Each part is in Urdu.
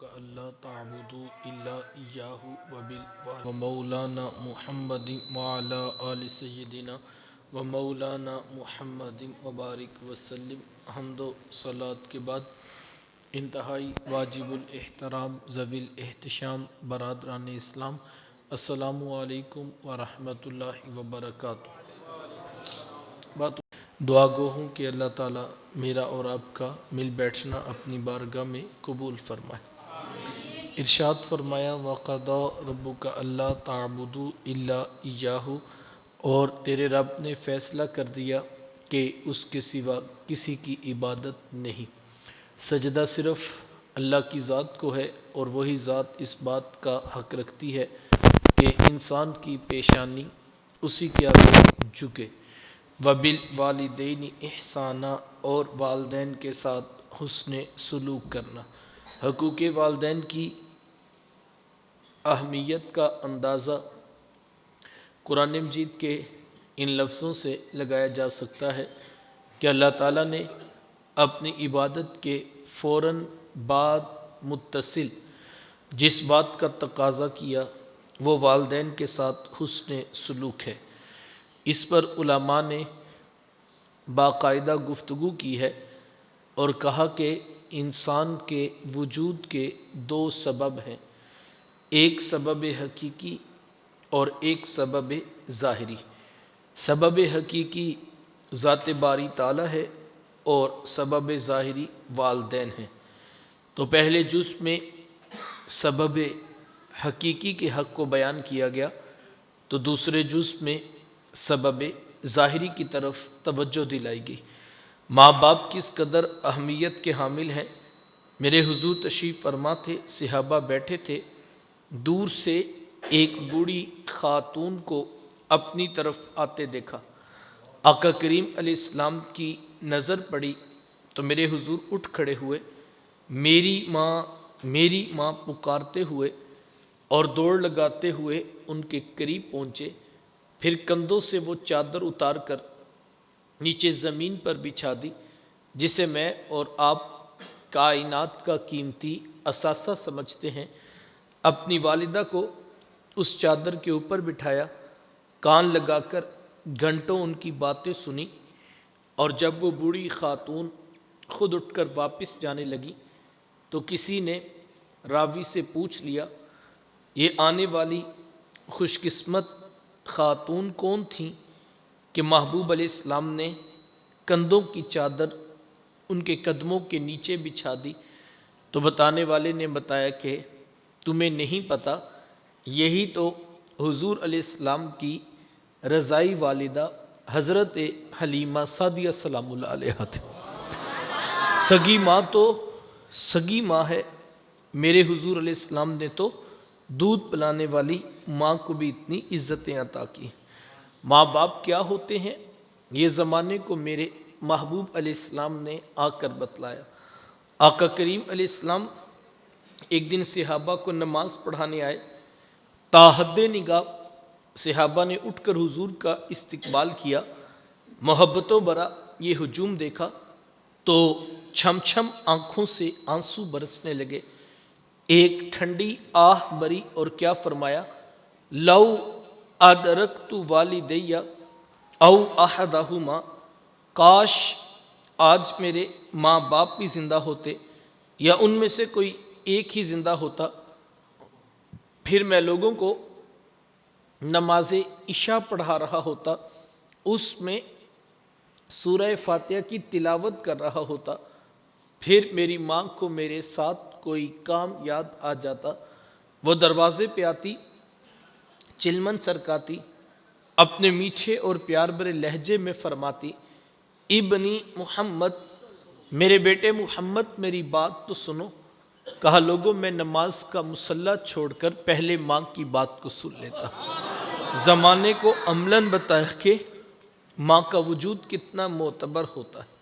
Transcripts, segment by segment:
ربک اللہ تعبدوا الا ایاہ ومولانا محمد وعلی آل سیدنا ومولانا محمد وبارک وسلم۔ حمد و صلوات کے بعد انتہائی واجب الاحترام ذوی الاحتشام برادران اسلام، السلام علیکم ورحمۃ اللہ وبرکاتہ۔ دعا گو ہوں کہ اللہ تعالیٰ میرا اور آپ کا مل بیٹھنا اپنی بارگاہ میں قبول فرمائے۔ ارشاد فرمایا وَقَضَىٰ رَبُّكَ أَلَّا تَعْبُدُوا إِلَّا إِيَّاهُ، اور تیرے رب نے فیصلہ کر دیا کہ اس کے سوا کسی کی عبادت نہیں۔ سجدہ صرف اللہ کی ذات کو ہے، اور وہی ذات اس بات کا حق رکھتی ہے کہ انسان کی پیشانی اسی کے آگے جھکے۔ وَبِالْوَالِدَيْنِ إِحْسَانًا، اور والدین کے ساتھ حسن سلوک کرنا۔ حقوق والدین کی اہمیت کا اندازہ قرآن مجید کے ان لفظوں سے لگایا جا سکتا ہے کہ اللہ تعالیٰ نے اپنی عبادت کے فوراً بعد متصل جس بات کا تقاضا کیا وہ والدین کے ساتھ حسن سلوک ہے۔ اس پر علماء نے باقاعدہ گفتگو کی ہے اور کہا کہ انسان کے وجود کے دو سبب ہیں، ایک سبب حقیقی اور ایک سبب ظاہری۔ سبب حقیقی ذات باری تعالیٰ ہے اور سبب ظاہری والدین ہیں۔ تو پہلے جز میں سبب حقیقی کے حق کو بیان کیا گیا، تو دوسرے جز میں سبب ظاہری کی طرف توجہ دلائی گئی۔ ماں باپ کس قدر اہمیت کے حامل ہیں۔ میرے حضور تشریف فرما تھے، صحابہ بیٹھے تھے، دور سے ایک بوڑھی خاتون کو اپنی طرف آتے دیکھا۔ آقا کریم علیہ السلام کی نظر پڑی تو میرے حضور اٹھ کھڑے ہوئے، میری ماں پکارتے ہوئے اور دوڑ لگاتے ہوئے ان کے قریب پہنچے، پھر کندھوں سے وہ چادر اتار کر نیچے زمین پر بچھا دی جسے میں اور آپ کائنات کا قیمتی اثاثہ سمجھتے ہیں۔ اپنی والدہ کو اس چادر کے اوپر بٹھایا، کان لگا کر گھنٹوں ان کی باتیں سنی، اور جب وہ بوڑھی خاتون خود اٹھ کر واپس جانے لگی تو کسی نے راوی سے پوچھ لیا یہ آنے والی خوش قسمت خاتون کون تھیں کہ محبوب علیہ السلام نے کندھوں کی چادر ان کے قدموں کے نیچے بچھا دی؟ تو بتانے والے نے بتایا کہ تمہیں نہیں پتہ، یہی تو حضور علیہ السلام کی رضائی والدہ حضرت حلیمہ سعدیہ سلام اللہ علیہا تھی۔ سگی ماں ہے۔ میرے حضور علیہ السلام نے تو دودھ پلانے والی ماں کو بھی اتنی عزتیں عطا کی۔ ماں باپ کیا ہوتے ہیں یہ زمانے کو میرے محبوب علیہ السلام نے آ کر بتلایا۔ آقا کریم علیہ السلام ایک دن صحابہ کو نماز پڑھانے آئے، تاحد نگاہ صحابہ نے اٹھ کر حضور کا استقبال کیا، محبتوں برا یہ ہجوم دیکھا تو چھم چھم آنکھوں سے آنسو برسنے لگے۔ ایک ٹھنڈی آہ بری اور کیا فرمایا، لو ادرکت والدی او احدہما، کاش آج میرے ماں باپ بھی زندہ ہوتے یا ان میں سے کوئی ایک ہی زندہ ہوتا، پھر میں لوگوں کو نماز عشاء پڑھا رہا ہوتا، اس میں سورہ فاتحہ کی تلاوت کر رہا ہوتا، پھر میری ماں کو میرے ساتھ کوئی کام یاد آ جاتا، وہ دروازے پہ آتی، چلمن سرکاتی، اپنے میٹھے اور پیار بھرے لہجے میں فرماتی، ابنی محمد، میرے بیٹے محمد میری بات تو سنو۔ کہا لوگوں میں نماز کا مصلی چھوڑ کر پہلے ماں کی بات کو سن لیتا۔ زمانے کو عملاً بتایا کہ ماں کا وجود کتنا معتبر ہوتا ہے۔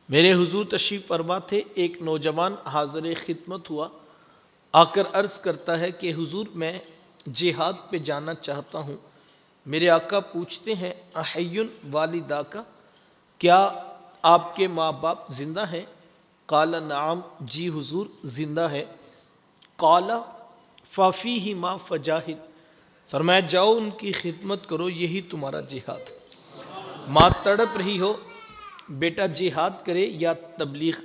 میرے حضور تشریف فرما تھے، ایک نوجوان حاضر خدمت ہوا، آ کر عرض کرتا ہے کہ حضور میں جہاد پہ جانا چاہتا ہوں۔ میرے آقا پوچھتے ہیں احیٌ والدہ کا، کیا آپ کے ماں باپ زندہ ہیں؟ قال نعم، جی حضور زندہ ہے۔ قال ففیہما فجاہد، فرمایا جاؤ ان کی خدمت کرو، یہی تمہارا جہاد۔ ماں تڑپ رہی ہو، بیٹا جہاد کرے یا تبلیغ،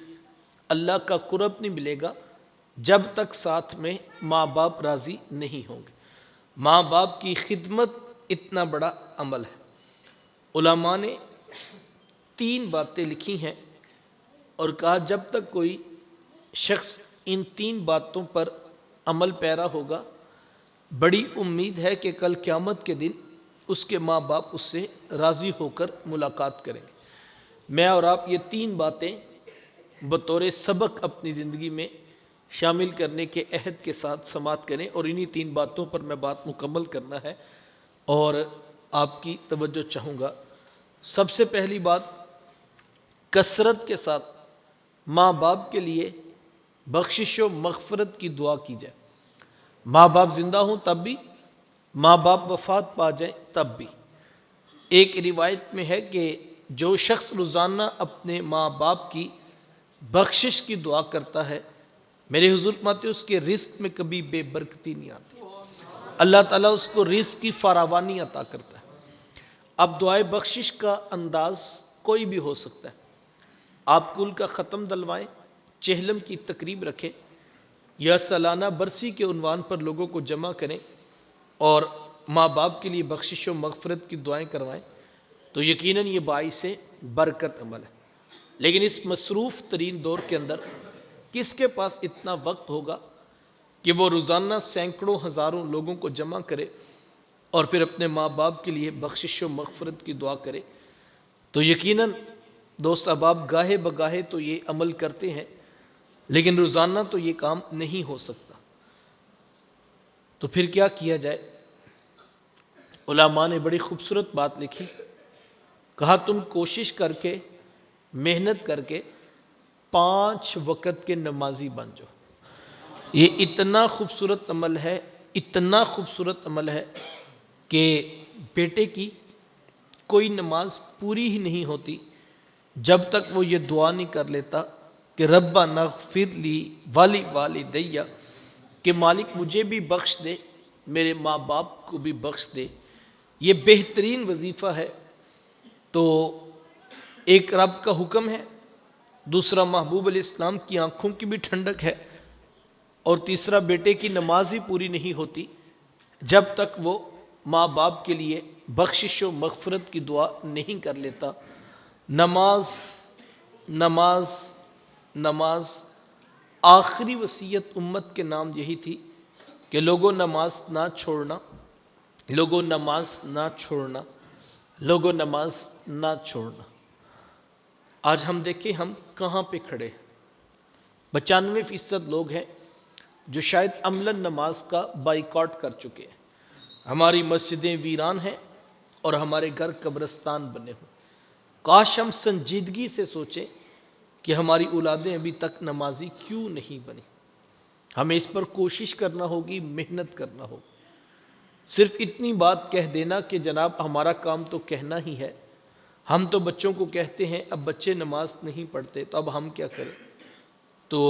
اللہ کا قرب نہیں ملے گا جب تک ساتھ میں ماں باپ راضی نہیں ہوں گے۔ ماں باپ کی خدمت اتنا بڑا عمل ہے۔ علماء نے 3 باتیں لکھی ہیں اور کہا جب تک کوئی شخص ان 3 باتوں پر عمل پیرا ہوگا، بڑی امید ہے کہ کل قیامت کے دن اس کے ماں باپ اس سے راضی ہو کر ملاقات کریں گے۔ میں اور آپ یہ 3 باتیں بطور سبق اپنی زندگی میں شامل کرنے کے عہد کے ساتھ سماعت کریں، اور انہی 3 باتوں پر میں بات مکمل کرنا ہے اور آپ کی توجہ چاہوں گا۔ سب سے پہلی بات، کثرت کے ساتھ ماں باپ کے لیے بخشش و مغفرت کی دعا کی جائے۔ ماں باپ زندہ ہوں تب بھی، ماں باپ وفات پا جائیں تب بھی۔ ایک روایت میں ہے کہ جو شخص روزانہ اپنے ماں باپ کی بخشش کی دعا کرتا ہے، میرے حضور فرماتے ہیں اس کے رزق میں کبھی بے برکتی نہیں آتی، اللہ تعالیٰ اس کو رزق کی فراوانی عطا کرتا ہے۔ اب دعائے بخشش کا انداز کوئی بھی ہو سکتا ہے۔ آپ کل کا ختم دلوائیں، چہلم کی تقریب رکھیں، یا سالانہ برسی کے عنوان پر لوگوں کو جمع کریں اور ماں باپ کے لیے بخشش و مغفرت کی دعائیں کروائیں، تو یقیناً یہ باعث برکت عمل ہے۔ لیکن اس مصروف ترین دور کے اندر کس کے پاس اتنا وقت ہوگا کہ وہ روزانہ سینکڑوں ہزاروں لوگوں کو جمع کرے اور پھر اپنے ماں باپ کے لیے بخشش و مغفرت کی دعا کرے؟ تو یقیناً دوست احباب گاہے بگاہے تو یہ عمل کرتے ہیں، لیکن روزانہ تو یہ کام نہیں ہو سکتا۔ تو پھر کیا کیا جائے؟ علماء نے بڑی خوبصورت بات لکھی، کہا تم کوشش کر کے، محنت کر کے 5 وقت کے نمازی بن جاؤ۔ یہ اتنا خوبصورت عمل ہے، اتنا خوبصورت عمل ہے کہ بیٹے کی کوئی نماز پوری ہی نہیں ہوتی جب تک وہ یہ دعا نہیں کر لیتا کہ ربنا اغفر لی ولی والدیّ، کہ مالک مجھے بھی بخش دے، میرے ماں باپ کو بھی بخش دے۔ یہ بہترین وظیفہ ہے۔ تو ایک رب کا حکم ہے، دوسرا محبوب علیہ السلام کی آنکھوں کی بھی ٹھنڈک ہے، اور تیسرا بیٹے کی نماز ہی پوری نہیں ہوتی جب تک وہ ماں باپ کے لیے بخشش و مغفرت کی دعا نہیں کر لیتا۔ نماز نماز نماز، آخری وصیت امت کے نام یہی تھی کہ لوگوں نماز نہ چھوڑنا، لوگوں نماز نہ چھوڑنا، لوگوں نماز نہ چھوڑنا۔ آج ہم دیکھیں ہم کہاں پہ کھڑے، 95% لوگ ہیں جو شاید عملاً نماز کا بائیکاٹ کر چکے ہیں۔ ہماری مسجدیں ویران ہیں اور ہمارے گھر قبرستان بنے ہوئے۔ کاش ہم سنجیدگی سے سوچیں کہ ہماری اولادیں ابھی تک نمازی کیوں نہیں بنی۔ ہمیں اس پر کوشش کرنا ہوگی، محنت کرنا ہوگی۔ صرف اتنی بات کہہ دینا کہ جناب ہمارا کام تو کہنا ہی ہے، ہم تو بچوں کو کہتے ہیں اب بچے نماز نہیں پڑھتے تو اب ہم کیا کریں؟ تو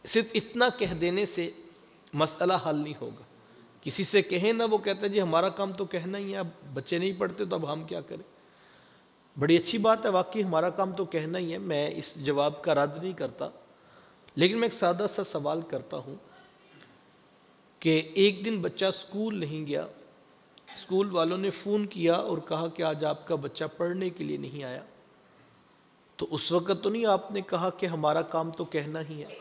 صرف اتنا کہہ دینے سے مسئلہ حل نہیں ہوگا۔ کسی سے کہیں نہ، وہ کہتا ہے جی ہمارا کام تو کہنا ہی ہے، اب بچے نہیں پڑھتے تو اب ہم کیا کریں؟ بڑی اچھی بات ہے، واقعی ہمارا کام تو کہنا ہی ہے، میں اس جواب کا رد نہیں کرتا، لیکن میں ایک سادہ سا سوال کرتا ہوں کہ ایک دن بچہ سکول نہیں گیا، سکول والوں نے فون کیا اور کہا کہ آج آپ کا بچہ پڑھنے کے لیے نہیں آیا، تو اس وقت تو نہیں آپ نے کہا کہ ہمارا کام تو کہنا ہی ہے،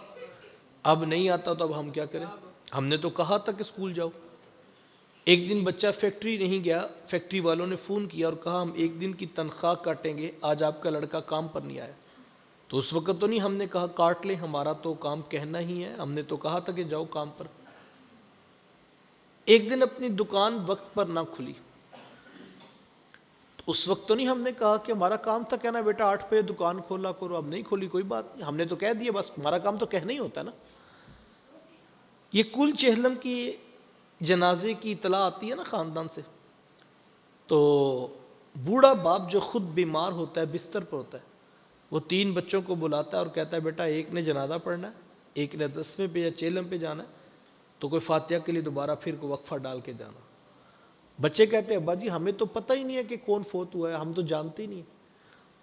اب نہیں آتا تو اب ہم کیا کریں؟ ہم نے تو کہا تھا کہ سکول جاؤ۔ ایک دن بچہ فیکٹری نہیں گیا، فیکٹری والوں نے فون کیا اور کہا ہم ایک دن کی تنخواہ کاٹیں گے، آج آپ کا لڑکا کام پر نہیں آیا، تو اس وقت تو نہیں ہم نے کہا کاٹ لیں، ہمارا تو کام کہنا ہی ہے، ہم نے تو کہا تھا کہ جاؤ کام پر۔ ایک دن اپنی دکان وقت پر نہ کھلی، تو اس وقت تو نہیں ہم نے کہا کہ ہمارا کام تھا کہنا بیٹا 8 بجے دکان کھولا کرو، اب نہیں کھولی کوئی بات نہیں، ہم نے تو کہہ دیا، بس ہمارا کام تو کہنا ہی ہوتا ہے نا۔ یہ کل چہلم کی جنازے کی اطلاع آتی ہے نا خاندان سے، تو بوڑھا باپ جو خود بیمار ہوتا ہے، بستر پر ہوتا ہے، وہ 3 بچوں کو بلاتا ہے اور کہتا ہے بیٹا ایک نے جنازہ پڑھنا ہے، ایک نے 10ویں پہ یا چیلم پہ جانا ہے تو کوئی فاتحہ کے لیے دوبارہ پھر کوئی وقفہ ڈال کے جانا. بچے کہتے ہیں ابا جی ہمیں تو پتہ ہی نہیں ہے کہ کون فوت ہوا ہے, ہم تو جانتے ہی نہیں.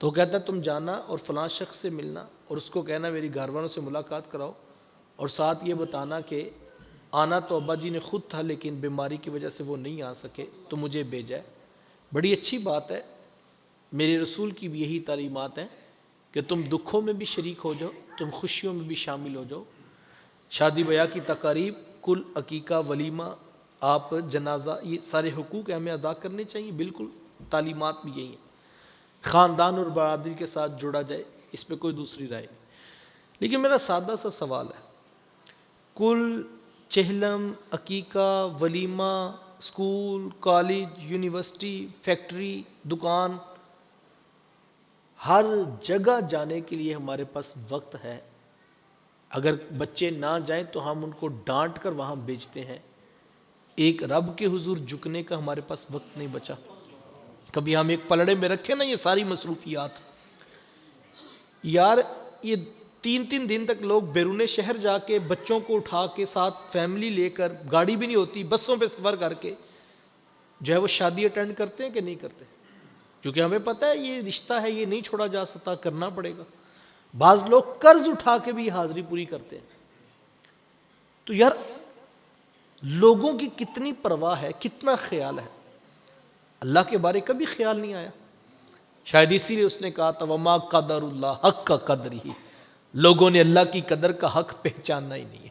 تو وہ کہتا ہے تم جانا اور فلاں شخص سے ملنا اور اس کو کہنا میری گھر والوں سے ملاقات کراؤ, اور ساتھ یہ بتانا کہ آنا تو ابا جی نے خود تھا لیکن بیماری کی وجہ سے وہ نہیں آ سکے تو مجھے بھیجا ہے. بڑی اچھی بات ہے, میرے رسول کی بھی یہی تعلیمات ہیں کہ تم دکھوں میں بھی شریک ہو جاؤ, تم خوشیوں میں بھی شامل ہو جاؤ. شادی بیاہ کی تقاریب, کل عقیقہ, ولیمہ, آپ جنازہ, یہ سارے حقوق ہمیں ادا کرنے چاہیے. بالکل تعلیمات بھی یہی ہیں. خاندان اور برادری کے ساتھ جوڑا جائے, اس پہ کوئی دوسری رائے نہیں. لیکن میرا سادہ سا سوال ہے, کل, چہلم, عقیقہ, ولیمہ, اسکول, کالج, یونیورسٹی, فیکٹری, دکان, ہر جگہ جانے کے لیے ہمارے پاس وقت ہے. اگر بچے نہ جائیں تو ہم ان کو ڈانٹ کر وہاں بھیجتے ہیں. ایک رب کے حضور جھکنے کا ہمارے پاس وقت نہیں بچا. کبھی ہم ایک پلڑے میں رکھیں نا یہ ساری مصروفیات. یار یہ 3 دن تک لوگ بیرون شہر جا کے بچوں کو اٹھا کے ساتھ فیملی لے کر, گاڑی بھی نہیں ہوتی, بسوں پہ سفر کر کے جو ہے وہ شادی اٹینڈ کرتے ہیں کہ نہیں کرتے, کیونکہ ہمیں پتہ ہے یہ رشتہ ہے, یہ نہیں چھوڑا جا سکتا, کرنا پڑے گا. بعض لوگ قرض اٹھا کے بھی حاضری پوری کرتے ہیں. تو یار لوگوں کی کتنی پرواہ ہے, کتنا خیال ہے, اللہ کے بارے کبھی خیال نہیں آیا. شاید اسی لیے اس نے کہا تھا وما قدر اللہ حق کا قدر ہی, لوگوں نے اللہ کی قدر کا حق پہچاننا ہی نہیں ہے.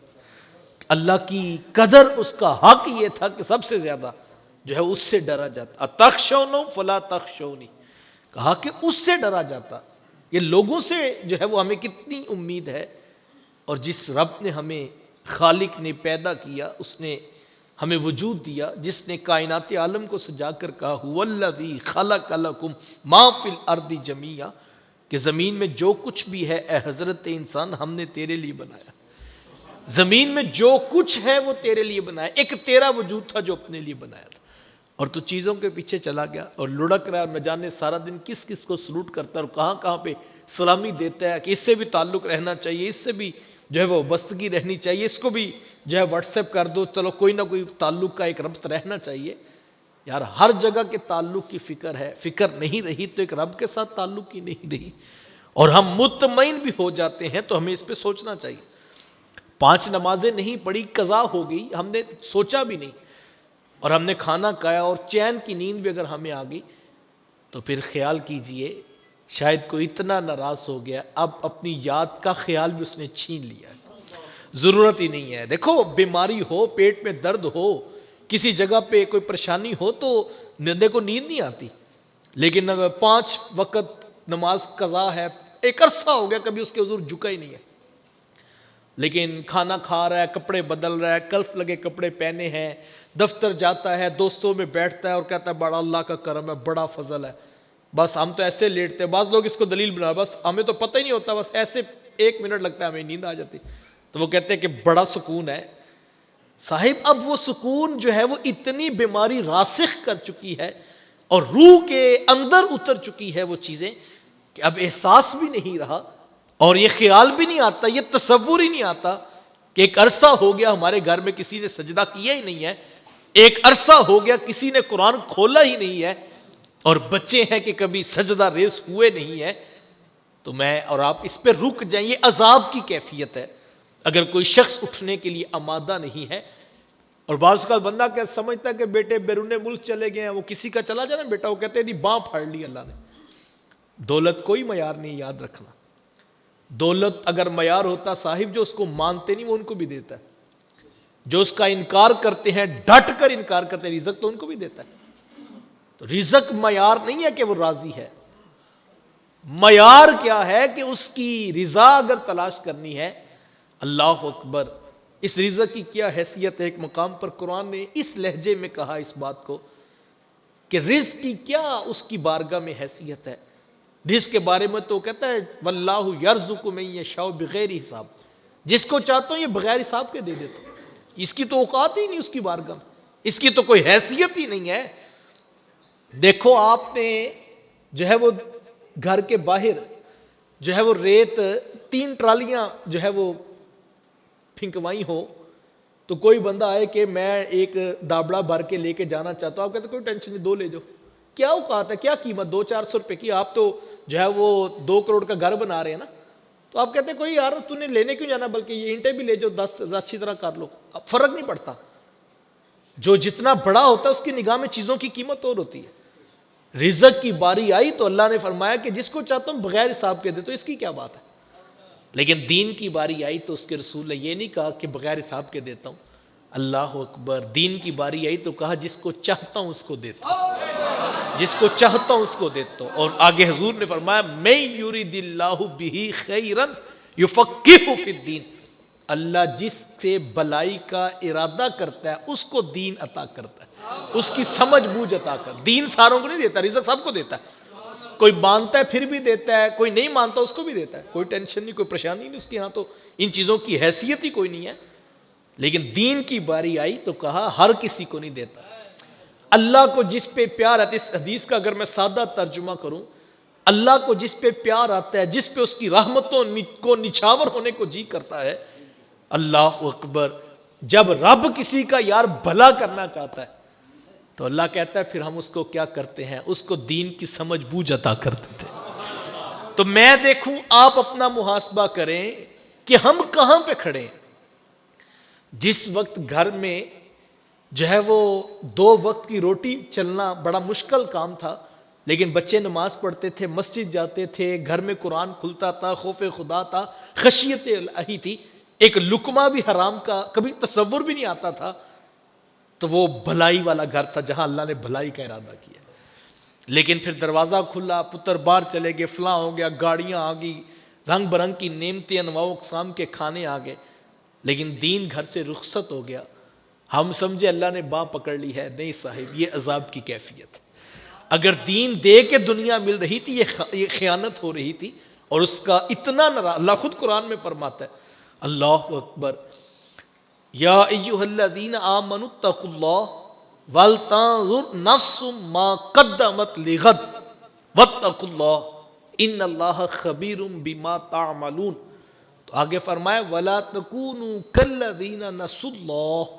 اللہ کی قدر, اس کا حق یہ تھا کہ سب سے زیادہ جو ہے اس سے ڈرا جاتا. اتخشونہ فلا تخشونی, کہا کہ اس سے ڈرا جاتا. یہ لوگوں سے جو ہے وہ ہمیں کتنی امید ہے, اور جس رب نے ہمیں, خالق نے پیدا کیا, اس نے ہمیں وجود دیا, جس نے کائنات عالم کو سجا کر کہا هو الذی خلق لکم ما فی الارض جمیعا, کہ زمین میں جو کچھ بھی ہے اے حضرت انسان ہم نے تیرے لیے بنایا. زمین میں جو کچھ ہے وہ تیرے لیے بنایا. ایک تیرا وجود تھا جو اپنے لیے بنایا تھا, اور تو چیزوں کے پیچھے چلا گیا اور لڑک رہا ہے. نہ جانے سارا دن کس کس کو سلوٹ کرتا ہے اور کہاں کہاں پہ سلامی دیتا ہے کہ اس سے بھی تعلق رہنا چاہیے, اس سے بھی جو ہے وہ وابستگی رہنی چاہیے, اس کو بھی جو ہے واٹس ایپ کر دو, چلو کوئی نہ کوئی تعلق کا ایک ربط رہنا چاہیے. یار ہر جگہ کے تعلق کی فکر ہے, فکر نہیں رہی تو ایک رب کے ساتھ تعلق ہی نہیں رہی, اور ہم مطمئن بھی ہو جاتے ہیں. تو ہمیں اس پہ سوچنا چاہیے. 5 نمازیں نہیں پڑھی, قضا ہو گئی, ہم نے سوچا بھی نہیں, اور ہم نے کھانا کھایا اور چین کی نیند بھی اگر ہمیں آ گئی, تو پھر خیال کیجئے شاید کوئی اتنا ناراض ہو گیا, اب اپنی یاد کا خیال بھی اس نے چھین لیا. ضرورت ہی نہیں ہے. دیکھو بیماری ہو, پیٹ میں درد ہو, کسی جگہ پہ کوئی پریشانی ہو تو دیکھو نیند نہیں آتی, لیکن اگر 5 وقت نماز قضا ہے, ایک عرصہ ہو گیا کبھی اس کے حضور جھکا ہی نہیں ہے, لیکن کھانا کھا رہا ہے, کپڑے بدل رہا ہے, کلف لگے کپڑے پہنے ہیں, دفتر جاتا ہے, دوستوں میں بیٹھتا ہے اور کہتا ہے بڑا اللہ کا کرم ہے, بڑا فضل ہے, بس ہم تو ایسے لیٹتے ہیں. بعض لوگ اس کو دلیل بنا, بس ہمیں تو پتہ ہی نہیں ہوتا, بس ایسے 1 منٹ لگتا ہے ہمیں نیند آ جاتی. تو وہ کہتے ہیں کہ بڑا سکون ہے. صاحب اب وہ سکون جو ہے وہ اتنی بیماری راسخ کر چکی ہے اور روح کے اندر اتر چکی ہے وہ چیزیں کہ اب احساس بھی نہیں رہا, اور یہ خیال بھی نہیں آتا, یہ تصور ہی نہیں آتا کہ ایک عرصہ ہو گیا ہمارے گھر میں کسی نے سجدہ کیا ہی نہیں ہے, ایک عرصہ ہو گیا کسی نے قرآن کھولا ہی نہیں ہے, اور بچے ہیں کہ کبھی سجدہ ریز ہوئے نہیں ہیں. تو میں اور آپ اس پہ رک جائیں. یہ عذاب کی کیفیت ہے اگر کوئی شخص اٹھنے کے لیے آمادہ نہیں ہے. اور بعض کا بندہ کیا سمجھتا ہے کہ بیٹے بیرون ملک چلے گئے ہیں, وہ کسی کا چلا جائے نا بیٹا, وہ کہتے ہیں نہیں باں پھاڑ لی اللہ نے. دولت کوئی معیار نہیں, یاد رکھنا. دولت اگر معیار ہوتا صاحب, جو اس کو مانتے نہیں وہ ان کو بھی دیتا ہے, جو اس کا انکار کرتے ہیں ڈٹ کر انکار کرتے ہیں, رزق تو ان کو بھی دیتا ہے. تو رزق معیار نہیں ہے کہ وہ راضی ہے, معیار کیا ہے کہ اس کی رضا اگر تلاش کرنی ہے, اللہ اکبر, اس رزق کی کیا حیثیت ہے. ایک مقام پر قرآن نے اس لہجے میں کہا اس بات کو کہ رزق کی کیا اس کی بارگاہ میں حیثیت ہے. رزق کے بارے میں تو کہتا ہے واللہ یرزق من یشاء بغیر حساب, جس کو چاہتا ہوں یہ بغیر حساب کے دے دیتا ہوں. اس کی تو اوقات ہی نہیں اس کی بارگاہ میں, اس کی تو کوئی حیثیت ہی نہیں ہے. دیکھو آپ نے جو ہے وہ گھر کے باہر جو ہے وہ ریت 3 ٹرالیاں جو ہے وہ پھنکوائی ہو تو کوئی بندہ آئے کہ میں ایک دابڑا بھر کے لے کے جانا چاہتا ہوں، آپ کہتے ہیں کوئی ٹینشن نہیں، 2 لے جاؤ. کیا اوقات ہے، کیا قیمت 200-400 روپے کی، آپ تو جو ہے وہ 2 کروڑ کا گھر بنا رہے ہیں نا. تو آپ کہتے ہیں کوئی یار تو نے لینے کیوں جانا، بلکہ یہ اینٹیں بھی لے جاؤ 10 اچھی طرح کر لو. اب فرق نہیں پڑتا، جو جتنا بڑا ہوتا ہے اس کی نگاہ میں چیزوں کی قیمت اور ہوتی ہے. رزق کی باری آئی تو اللہ نے فرمایا کہ جس کو چاہتا ہوں بغیر حساب کے دے، تو اس کی کیا بات ہے. لیکن دین کی باری آئی تو اس کے رسول نے یہ نہیں کہا کہ بغیر حساب کے دیتا ہوں. اللہ اکبر. دین کی باری آئی تو کہا جس کو چاہتا ہوں اس کو دیتا ہوں، جس کو چاہتا ہوں اس کو دیتا ہوں. اور آگے حضور نے فرمایا میں یرید اللہ بہ خیرا یفقہہ فی الدین، اللہ جس سے بلائی کا ارادہ کرتا ہے اس کو دین عطا کرتا ہے، اس کی سمجھ بوجھ عطا کرتا ہے. دین ساروں کو نہیں دیتا، رزق سب کو دیتا ہے. کوئی مانتا ہے پھر بھی دیتا ہے، کوئی نہیں مانتا اس کو بھی دیتا ہے. کوئی ٹینشن نہیں، کوئی پریشانی نہیں اس کے ہاں، تو ان چیزوں کی حیثیت ہی کوئی نہیں ہے. لیکن دین کی باری آئی تو کہا ہر کسی کو نہیں دیتا. اللہ کو جس پہ پیار آتا ہے، اس حدیث کا اگر میں سادہ ترجمہ کروں، اللہ کو جس پہ پیار آتا ہے، جس پہ اس کی رحمتوں کو نچھاور ہونے کو جی کرتا ہے، اللہ اکبر. جب رب کسی کا یار بھلا کرنا چاہتا ہے تو اللہ کہتا ہے پھر ہم اس کو کیا کرتے ہیں، اس کو دین کی سمجھ بوجھ عطا کر دیتے ہیں. تو میں دیکھوں، آپ اپنا محاسبہ کریں کہ ہم کہاں پہ کھڑے ہیں. جس وقت گھر میں جو ہے وہ 2 وقت کی روٹی چلنا بڑا مشکل کام تھا، لیکن بچے نماز پڑھتے تھے، مسجد جاتے تھے، گھر میں قرآن کھلتا تھا، خوف خدا تھا، خشیت الہی تھی، ایک لقمہ بھی حرام کا کبھی تصور بھی نہیں آتا تھا، تو وہ بھلائی والا گھر تھا جہاں اللہ نے بھلائی کا ارادہ کیا. لیکن پھر دروازہ کھلا، پتر باہر چلے گئے، فلاں ہو گیا، گاڑیاں آ گئی، رنگ برنگ کی نعمتیں، انواع و اقسام کے کھانے آ گئے، لیکن دین گھر سے رخصت ہو گیا. ہم سمجھے اللہ نے باں پکڑ لی ہے. نہیں صاحب، یہ عذاب کی کیفیت. اگر دین دے کے دنیا مل رہی تھی، یہ خیانت ہو رہی تھی. اور اس کا اتنا اللہ خود قرآن میں فرماتا ہے، اللہ اکبر، یا ایھا الذین آمنوا اتقوا اللہ ولتنظر نفس ما قدمت لغد واتقوا اللہ ان اللہ خبیر بما تعملون. تو آگے فرمایا ولا تکونوا کالذین نسوا اللہ،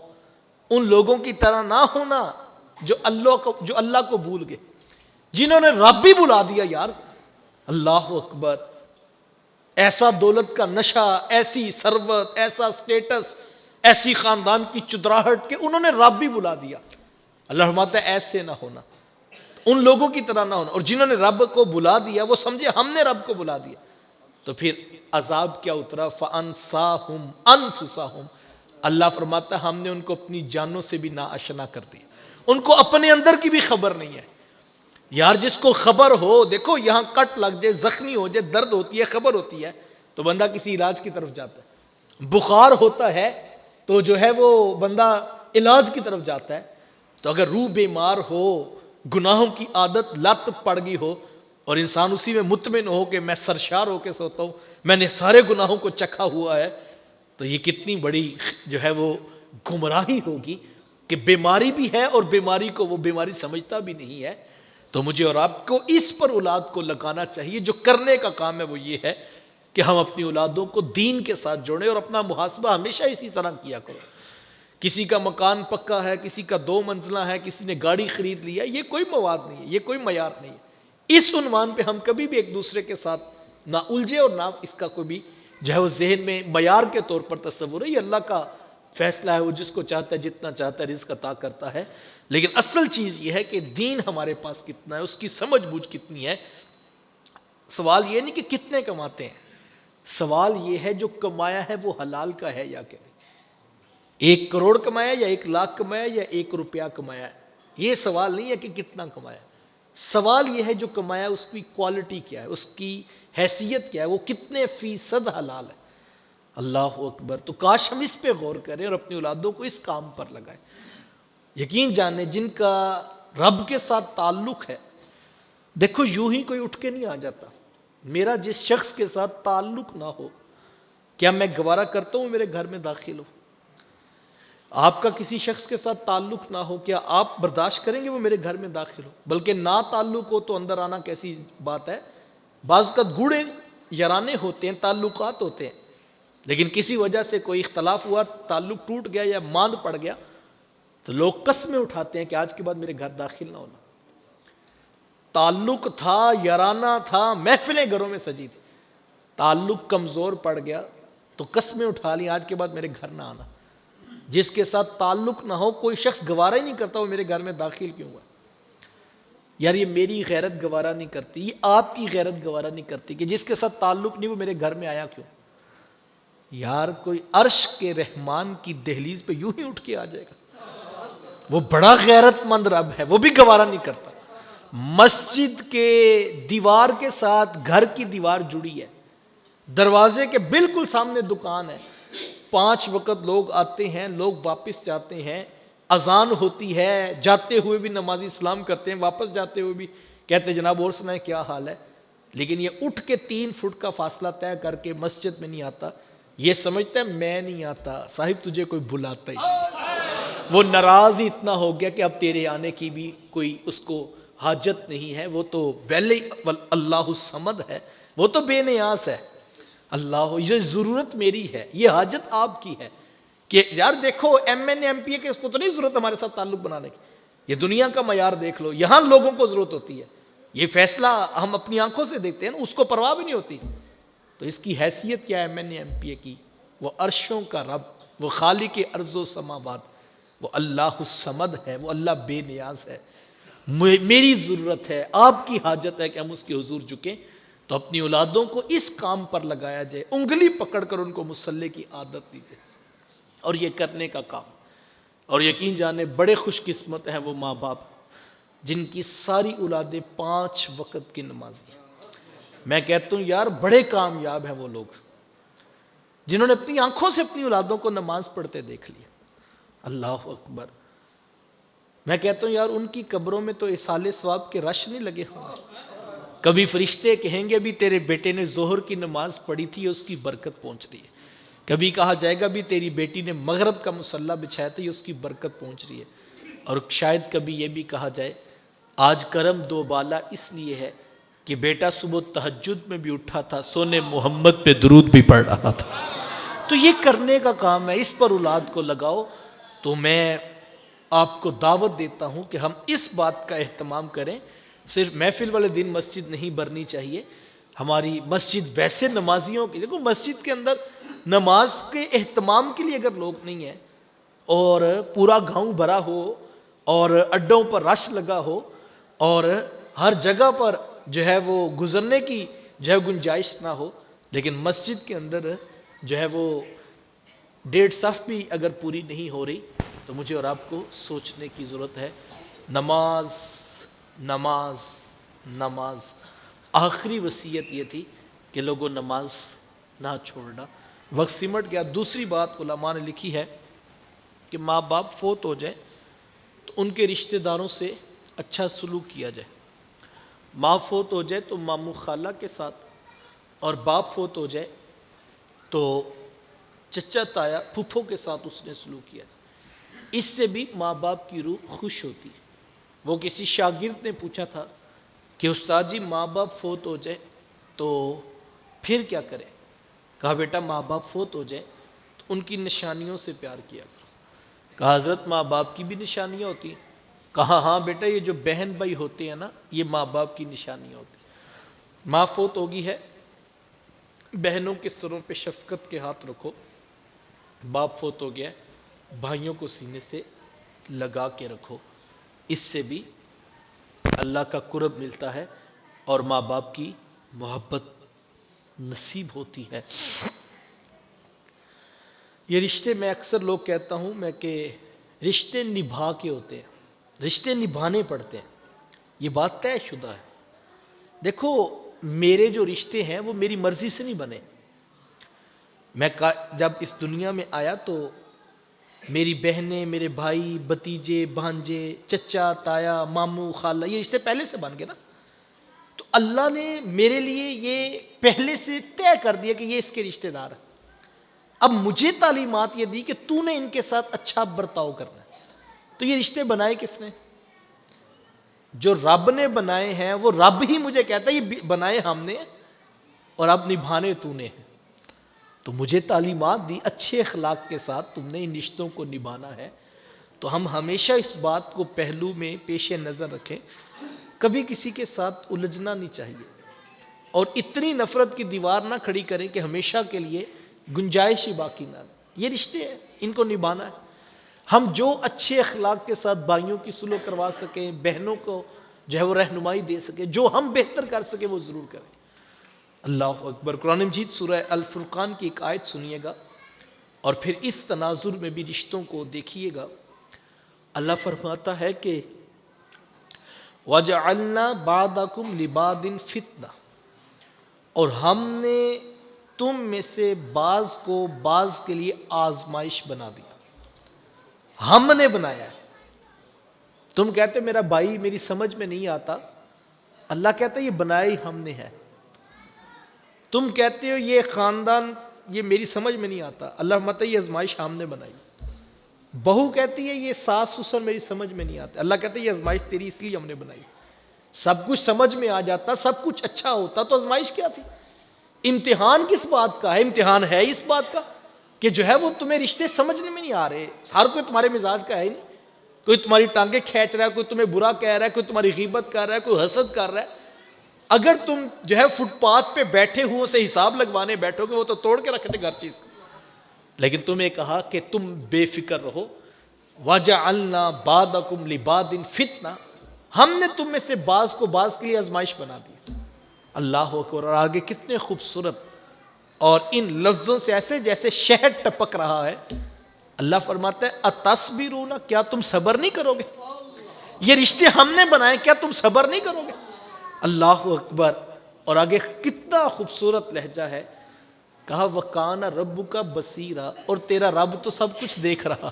ان لوگوں کی طرح نہ ہونا جو اللہ کو بھول گئے، جنہوں نے رب بھی بلا دیا. یار اللہ اکبر، ایسا دولت کا نشہ، ایسی ثروت، ایسا سٹیٹس، ایسی خاندان کی چدراہٹ کہ انہوں نے رب بھی بلا دیا. اللہ فرماتا ہے ایسے نہ ہونا، ان لوگوں کی طرح نہ ہونا. اور جنہوں نے رب کو بلا دیا وہ سمجھے ہم نے رب کو بلا دیا، تو پھر عذاب کیا اترا، فَأَنْسَاهُمْ أَنفُسَهُمْ. اللہ فرماتا ہے ہم نے ان کو اپنی جانوں سے بھی ناآشنا کر دیا، ان کو اپنے اندر کی بھی خبر نہیں ہے. یار جس کو خبر ہو، دیکھو یہاں کٹ لگ جائے، زخمی ہو جائے، درد ہوتی ہے، خبر ہوتی ہے، تو بندہ کسی علاج کی طرف جاتا ہے. بخار ہوتا ہے تو جو ہے وہ بندہ علاج کی طرف جاتا ہے. تو اگر روح بیمار ہو، گناہوں کی عادت لت پڑ گئی ہو، اور انسان اسی میں مطمئن ہو کہ میں سرشار ہو کے سوتا ہوں، میں نے سارے گناہوں کو چکھا ہوا ہے، تو یہ کتنی بڑی جو ہے وہ گمراہی ہوگی کہ بیماری بھی ہے اور بیماری کو وہ بیماری سمجھتا بھی نہیں ہے. تو مجھے اور آپ کو اس پر اولاد کو لگانا چاہیے. جو کرنے کا کام ہے وہ یہ ہے کہ ہم اپنی اولادوں کو دین کے ساتھ جوڑیں، اور اپنا محاسبہ ہمیشہ اسی طرح کیا کرو. کسی کا مکان پکا ہے، کسی کا 2 منزلہ ہے، کسی نے گاڑی خرید لیا، یہ کوئی مواد نہیں ہے، یہ کوئی معیار نہیں ہے. اس عنوان پہ ہم کبھی بھی ایک دوسرے کے ساتھ نہ الجھے اور نہ اس کا کوئی بھی جو ہے وہ ذہن میں معیار کے طور پر تصور ہے. یہ اللہ کا فیصلہ ہے، وہ جس کو چاہتا ہے جتنا چاہتا ہے رزق عطا کرتا ہے. لیکن اصل چیز یہ ہے کہ دین ہمارے پاس کتنا ہے، اس کی سمجھ بوجھ کتنی ہے. سوال یہ نہیں کہ کتنے کماتے ہیں، سوال یہ ہے جو کمایا ہے وہ حلال کا ہے یا کہ نہیں. 1 کروڑ کمایا یا 1 لاکھ کمایا یا 1 روپیہ کمایا، یہ سوال نہیں ہے کہ کتنا کمایا. سوال یہ ہے جو کمایا اس کی کوالٹی کیا ہے، اس کی حیثیت کیا ہے، وہ کتنے فیصد حلال ہے. اللہ اکبر. تو کاش ہم اس پہ غور کریں اور اپنی اولادوں کو اس کام پر لگائیں. یقین جانیں جن کا رب کے ساتھ تعلق ہے، دیکھو یوں ہی کوئی اٹھ کے نہیں آ جاتا. میرا جس شخص کے ساتھ تعلق نہ ہو، کیا میں گوارا کرتا ہوں میرے گھر میں داخل ہو؟ آپ کا کسی شخص کے ساتھ تعلق نہ ہو، کیا آپ برداشت کریں گے وہ میرے گھر میں داخل ہو؟ بلکہ نہ تعلق ہو تو اندر آنا کیسی بات ہے. بعض اوقات گوڑے یارانے ہوتے ہیں، تعلقات ہوتے ہیں، لیکن کسی وجہ سے کوئی اختلاف ہوا, تعلق ٹوٹ گیا یا ماند پڑ گیا, تو لوگ قسمیں اٹھاتے ہیں کہ آج کے بعد میرے گھر داخل نہ ہونا. تعلق تھا, یارانہ تھا, محفلیں گھروں میں سجی تھی, تعلق کمزور پڑ گیا تو قسمیں اٹھا لی آج کے بعد میرے گھر نہ آنا. جس کے ساتھ تعلق نہ ہو کوئی شخص گوارا ہی نہیں کرتا وہ میرے گھر میں داخل کیوں ہوا. یار یہ میری غیرت گوارا نہیں کرتی, یہ آپ کی غیرت گوارا نہیں کرتی کہ جس کے ساتھ تعلق نہیں وہ میرے گھر میں آیا کیوں. یار کوئی عرش کے رحمان کی دہلیز پہ یوں ہی اٹھ کے آ جائے گا, وہ بڑا غیرت مند رب ہے, وہ بھی گوارا نہیں کرتا. مسجد کے دیوار کے ساتھ گھر کی دیوار جڑی ہے, دروازے کے بالکل سامنے دکان ہے, 5 وقت لوگ آتے ہیں, لوگ واپس جاتے ہیں, اذان ہوتی ہے, جاتے ہوئے بھی نمازی سلام کرتے ہیں, واپس جاتے ہوئے بھی کہتے ہیں جناب اور سنائیں کیا حال ہے. لیکن یہ اٹھ کے 3 فٹ کا فاصلہ طے کر کے مسجد میں نہیں آتا, یہ سمجھتا ہے میں نہیں آتا, صاحب تجھے کوئی بلاتا ہی. وہ ناراض ہی اتنا ہو گیا کہ اب تیرے آنے کی بھی کوئی اس کو حاجت نہیں ہے, وہ تو پہلے اللہ الصمد ہے, وہ تو بے نیاز ہے. اللہ یہ ضرورت میری ہے, یہ حاجت آپ کی ہے کہ یار دیکھو M N A M P A کے اس کو تو نہیں ضرورت ہمارے ساتھ تعلق بنانے کی. یہ دنیا کا معیار دیکھ لو, یہاں لوگوں کو ضرورت ہوتی ہے, یہ فیصلہ ہم اپنی آنکھوں سے دیکھتے ہیں نا, اس کو پرواہ بھی نہیں ہوتی. تو اس کی حیثیت کیا ہے M N A M P A کی, وہ عرشوں کا رب, وہ خالق ارض و سماوات, وہ اللہ الصمد ہے, وہ اللہ بے نیاز ہے. میری ضرورت ہے, آپ کی حاجت ہے کہ ہم اس کے حضور جھکیں. تو اپنی اولادوں کو اس کام پر لگایا جائے, انگلی پکڑ کر ان کو مصلی کی عادت دیجیے, اور یہ کرنے کا کام. اور یقین جانے بڑے خوش قسمت ہیں وہ ماں باپ جن کی ساری اولادیں 5 وقت کی نمازی ہیں. میں کہتا ہوں یار بڑے کامیاب ہیں وہ لوگ جنہوں نے اپنی آنکھوں سے اپنی اولادوں کو نماز پڑھتے دیکھ لیا. اللہ اکبر. میں کہتا ہوں یار ان کی قبروں میں تو اصال ثواب کے رش نہیں لگے ہوں گے. کبھی فرشتے کہیں گے بھی تیرے بیٹے نے ظہر کی نماز پڑھی تھی اس کی برکت پہنچ رہی ہے. کبھی کہا جائے گا بھی تیری بیٹی نے مغرب کا مصلی بچھایا تھا اس کی برکت پہنچ رہی ہے. اور شاید کبھی یہ بھی کہا جائے آج کرم 2 بالا اس لیے ہے کہ بیٹا صبح تہجد میں بھی اٹھا تھا, سونے محمد پہ درود بھی پڑھ رہا تھا. تو یہ کرنے کا کام ہے, اس پر اولاد کو لگاؤ. تو میں آپ کو دعوت دیتا ہوں کہ ہم اس بات کا اہتمام کریں. صرف محفل والے دن مسجد نہیں بھرنی چاہیے, ہماری مسجد ویسے نمازیوں کی, دیکھو مسجد کے اندر نماز کے اہتمام کے لیے اگر لوگ نہیں ہیں اور پورا گاؤں بھرا ہو اور اڈوں پر رش لگا ہو اور ہر جگہ پر جو ہے وہ گزرنے کی جو ہے گنجائش نہ ہو, لیکن مسجد کے اندر جو ہے وہ 1.5 صف بھی اگر پوری نہیں ہو رہی, تو مجھے اور آپ کو سوچنے کی ضرورت ہے. نماز نماز نماز. آخری وصیت یہ تھی کہ لوگوں نماز نہ چھوڑنا. وقت سمٹ گیا. دوسری بات علماء نے لکھی ہے کہ ماں باپ فوت ہو جائے تو ان کے رشتہ داروں سے اچھا سلوک کیا جائے. ماں فوت ہو جائے تو ماموں خالہ کے ساتھ, اور باپ فوت ہو جائے تو چچا تایا پھپھو کے ساتھ اس نے سلوک کیا. اس سے بھی ماں باپ کی روح خوش ہوتی ہے. وہ کسی شاگرد نے پوچھا تھا کہ استاد جی ماں باپ فوت ہو جائے تو پھر کیا کریں؟ کہا بیٹا ماں باپ فوت ہو جائے تو ان کی نشانیوں سے پیار کیا کرو. کہا حضرت ماں باپ کی بھی نشانیاں ہوتی ہیں؟ کہا ہاں بیٹا یہ جو بہن بھائی ہوتے ہیں نا یہ ماں باپ کی نشانیاں ہوتی ہیں. ماں فوت ہوگی ہے, بہنوں کے سروں پہ شفقت کے ہاتھ رکھو. باپ فوت ہو گیا, بھائیوں کو سینے سے لگا کے رکھو. اس سے بھی اللہ کا قرب ملتا ہے اور ماں باپ کی محبت نصیب ہوتی ہے. یہ رشتے میں اکثر لوگ کہتا ہوں میں کہ رشتے نبھا کے ہوتے ہیں, رشتے نبھانے پڑتے ہیں. یہ بات طے شدہ ہے. دیکھو میرے جو رشتے ہیں وہ میری مرضی سے نہیں بنے. میں جب اس دنیا میں آیا تو میری بہنیں, میرے بھائی, بھتیجے, بھانجے, چچا تایا, ماموں خالہ, یہ رشتے پہلے سے بن گئے نا. تو اللہ نے میرے لیے یہ پہلے سے طے کر دیا کہ یہ اس کے رشتے دار ہیں. اب مجھے تعلیمات یہ دی کہ تو نے ان کے ساتھ اچھا برتاؤ کرنا ہے. تو یہ رشتے بنائے کس نے؟ جو رب نے بنائے ہیں وہ رب ہی مجھے کہتا ہے یہ بنائے ہم نے اور اب نبھانے تو نے. تو مجھے تعلیمات دی اچھے اخلاق کے ساتھ تم نے ان رشتوں کو نبھانا ہے. تو ہم ہمیشہ اس بات کو پہلو میں پیش نظر رکھیں, کبھی کسی کے ساتھ الجھنا نہیں چاہیے, اور اتنی نفرت کی دیوار نہ کھڑی کریں کہ ہمیشہ کے لیے گنجائش ہی باقی نہ رہے. یہ رشتے ہیں, ان کو نبھانا ہے. ہم جو اچھے اخلاق کے ساتھ بھائیوں کی صلح کروا سکیں, بہنوں کو جو ہے وہ رہنمائی دے سکیں, جو ہم بہتر کر سکیں وہ ضرور کریں. اللہ اکبر. قرآن مجید سورہ الفرقان کی ایک آیت سنیے گا اور پھر اس تناظر میں بھی رشتوں کو دیکھیے گا. اللہ فرماتا ہے کہ وَجَعَلْنَا بَعْضَكُمْ لِبَعْضٍ فِتْنَةً, اور ہم نے تم میں سے بعض کو بعض کے لیے آزمائش بنا دیا. ہم نے بنایا ہے. تم کہتے ہو میرا بھائی میری سمجھ میں نہیں آتا, اللہ کہتا ہے یہ بنایا ہی ہم نے ہے. تم کہتے ہو یہ خاندان یہ میری سمجھ میں نہیں آتا, اللہ فرماتا ہے یہ آزمائش ہم نے بنائی. بہو کہتی ہے یہ ساس سسر میری سمجھ میں نہیں آتا, اللہ کہتا ہے یہ آزمائش تیری اس لیے ہم نے بنائی. سب کچھ سمجھ میں آ جاتا, سب کچھ اچھا ہوتا تو آزمائش کیا تھی؟ امتحان کس بات کا ہے؟ امتحان ہے اس بات کا کہ جو ہے وہ تمہیں رشتے سمجھنے میں نہیں آ رہے. ہر کوئی تمہارے مزاج کا ہے نہیں. کوئی تمہاری ٹانگیں کھینچ رہا ہے, کوئی تمہیں برا کہہ رہا ہے, کوئی تمہاری غیبت کر رہا ہے, کوئی حسد کر رہا ہے. اگر تم جو ہے فٹ پاتھ پہ بیٹھے ہوئے سے حساب لگوانے بیٹھو گے وہ تو توڑ کے رکھتے ہر چیز کو. لیکن تمہیں کہا کہ تم بے فکر رہو. وَجَعَلْنَا بَعْضَكُمْ لِبَعْضٍ فِتْنَةً, ہم نے تم میں سے بعض کو بعض کے لیے آزمائش بنا دی. اللہ اکبر. اور آگے کتنے خوبصورت اور ان لفظوں سے ایسے جیسے شہد ٹپک رہا ہے. اللہ فرماتا ہے اتصبرون, کیا تم صبر نہیں کرو گے؟ یہ رشتے ہم نے بنائے, کیا تم صبر نہیں کرو گے؟ اللہ اکبر. اور آگے کتنا خوبصورت لہجہ ہے. کہا وَكَانَ رَبُّكَ بَصِيرًا, اور تیرا رب تو سب کچھ دیکھ رہا.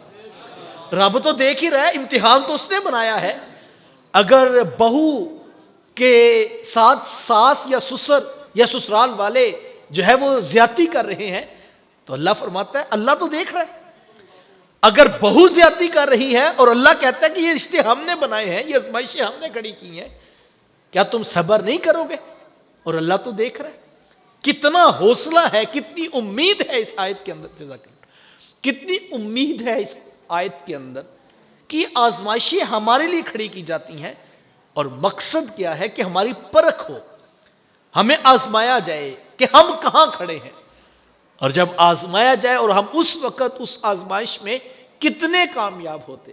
رب تو دیکھ ہی رہا ہے, امتحان تو اس نے بنایا ہے. اگر بہو کے ساتھ ساس یا سسر یا سسرال والے جو ہے وہ زیادتی کر رہے ہیں تو اللہ فرماتا ہے اللہ تو دیکھ رہا ہے. اگر بہو زیادتی کر رہی ہے اور اللہ کہتا ہے کہ یہ رشتے ہم نے بنائے ہیں, یہ آزمائشیں ہم نے کھڑی کی ہیں, کیا تم صبر نہیں کرو گے؟ اور اللہ تو دیکھ رہا ہے. کتنا حوصلہ ہے, کتنی امید ہے اس آیت کے اندر. جزاک اللہ. کتنی امید ہے اس آیت کے اندر کہ آزمائشیں ہمارے لیے کھڑی کی جاتی ہیں, اور مقصد کیا ہے کہ ہماری پرکھ ہو, ہمیں آزمایا جائے کہ ہم کہاں کھڑے ہیں. اور جب آزمایا جائے اور ہم اس وقت اس آزمائش میں کتنے کامیاب ہوتے.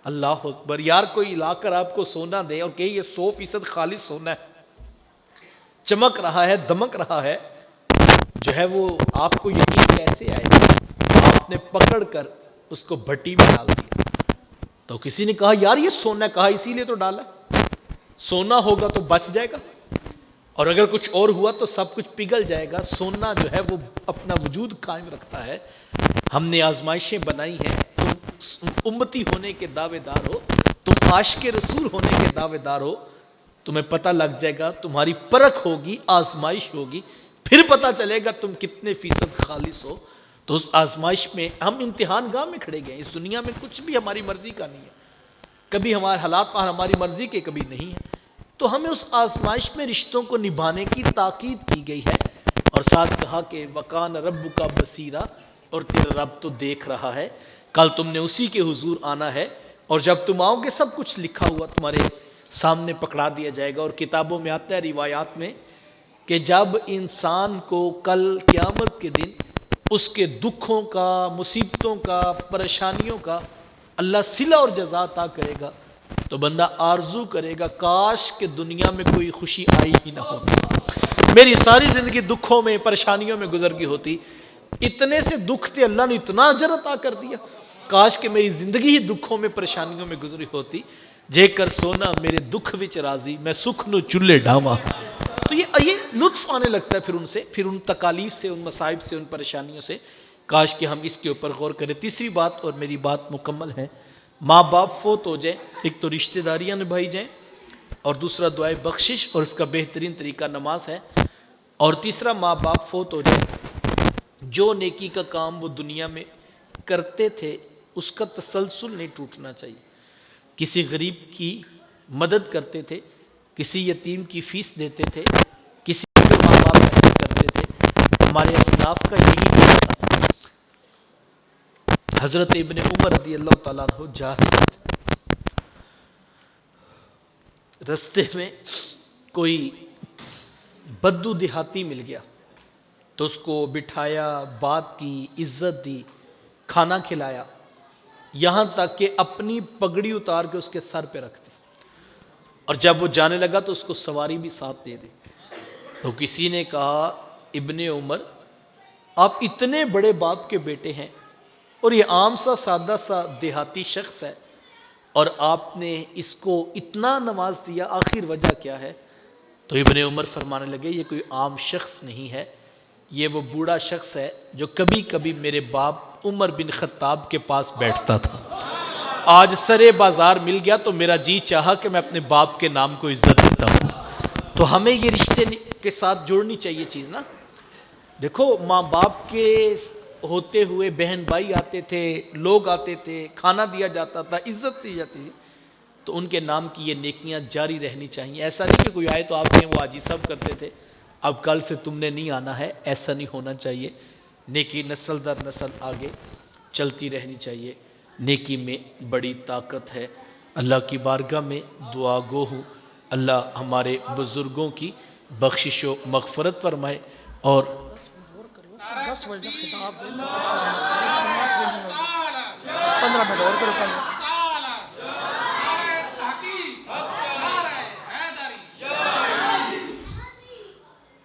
اللہ اکبر. یار کوئی لا کر آپ کو سونا دے اور کہ یہ 100% خالص سونا ہے, چمک رہا ہے, دمک رہا ہے, جو ہے وہ آپ کو یقین کیسے آئے گا؟ آپ نے پکڑ کر اس کو بھٹی میں ڈال دیا. تو کسی نے کہا یار یہ سونا, کہا اسی لیے تو ڈالا, سونا ہوگا تو بچ جائے گا, اور اگر کچھ اور ہوا تو سب کچھ پگھل جائے گا. سونا جو ہے وہ اپنا وجود قائم رکھتا ہے. ہم نے آزمائشیں بنائی ہیں. تم امتی ہونے کے دعوے دار ہو, تم عاشق رسول ہونے کے دعوے دار ہو, تمہیں پتہ لگ جائے گا, تمہاری پرکھ ہوگی, آزمائش ہوگی, پھر پتہ چلے گا تم کتنے فیصد خالص ہو. تو اس آزمائش میں ہم امتحان گاہ میں کھڑے گئے. اس دنیا میں کچھ بھی ہماری مرضی کا نہیں ہے, کبھی ہمارے حالات ہماری مرضی کے کبھی نہیں ہے. تو ہمیں اس آزمائش میں رشتوں کو نبھانے کی تاکید کی گئی ہے, اور ساتھ کہا کہ وَكَانَ رَبُّكَ بَصِيرًا, اور تیرا رب تو دیکھ رہا ہے. کل تم نے اسی کے حضور آنا ہے, اور جب تم آؤ گے سب کچھ لکھا ہوا تمہارے سامنے پکڑا دیا جائے گا. اور کتابوں میں آتا ہے, روایات میں, کہ جب انسان کو کل قیامت کے دن اس کے دکھوں کا, مصیبتوں کا, پریشانیوں کا اللہ صلہ اور جزا عطا کرے گا تو بندہ آرزو کرے گا کاش کہ دنیا میں کوئی خوشی آئی ہی نہ ہوتی, میری ساری زندگی دکھوں میں پریشانیوں میں گزر گئی ہوتی. اتنے سے دکھ تھے, اللہ نے اتنا اجر عطا کر دیا, کاش کہ میری زندگی ہی دکھوں میں پریشانیوں میں گزری ہوتی. جے کر سونا میرے دکھ وچ راضی, میں سکھ نو چولہے ڈھاواں. تو یہ لطف آنے لگتا ہے پھر ان سے, پھر ان تکالیف سے, ان مصائب سے, ان پریشانیوں سے. کاش کہ ہم اس کے اوپر غور کریں. تیسری بات, اور میری بات مکمل ہے, ماں باپ فوت ہو جائیں, ایک تو رشتہ داریاں نبھائی جائیں, اور دوسرا دعائے بخشش, اور اس کا بہترین طریقہ نماز ہے. اور تیسرا ماں باپ فوت ہو جائیں, جو نیکی کا کام وہ دنیا میں کرتے تھے اس کا تسلسل نہیں ٹوٹنا چاہیے. کسی غریب کی مدد کرتے تھے, کسی یتیم کی فیس دیتے تھے, کسی کے ماں باپ ایسے کرتے تھے, ہمارے اسلاف کا یہی دین تھا۔ حضرت ابن عمر رضی اللہ تعالیٰ عنہ جا رہے تھے، رستے میں کوئی بدو دیہاتی مل گیا تو اس کو بٹھایا، بات کی، عزت دی، کھانا کھلایا، یہاں تک کہ اپنی پگڑی اتار کے اس کے سر پہ رکھ دی، اور جب وہ جانے لگا تو اس کو سواری بھی ساتھ دے دی۔ تو کسی نے کہا ابن عمر آپ اتنے بڑے باپ کے بیٹے ہیں اور یہ عام سا سادہ سا دیہاتی شخص ہے اور آپ نے اس کو اتنا نواز دیا، آخر وجہ کیا ہے؟ تو ابن عمر فرمانے لگے یہ کوئی عام شخص نہیں ہے، یہ وہ بوڑھا شخص ہے جو کبھی کبھی میرے باپ عمر بن خطاب کے پاس بیٹھتا تھا، آج سرے بازار مل گیا تو میرا جی چاہا کہ میں اپنے باپ کے نام کو عزت دیتا ہوں۔ تو ہمیں یہ رشتے کے ساتھ جوڑنی چاہیے چیز نا۔ دیکھو ماں باپ کے ہوتے ہوئے بہن بھائی آتے تھے، لوگ آتے تھے، کھانا دیا جاتا تھا، عزت دی جاتی تھی، تو ان کے نام کی یہ نیکیاں جاری رہنی چاہیے۔ ایسا نہیں کہ کوئی آئے تو آپ کہیں وہ حاجی صاحب کرتے تھے اب کل سے تم نے نہیں آنا ہے، ایسا نہیں ہونا چاہیے۔ نیکی نسل در نسل آگے چلتی رہنی چاہیے، نیکی میں بڑی طاقت ہے۔ اللہ کی بارگاہ میں دعا گو ہوں اللہ ہمارے بزرگوں کی بخشش و مغفرت فرمائے، اور 10 بجے خطاب 15 منٹ اور کرو پہلے۔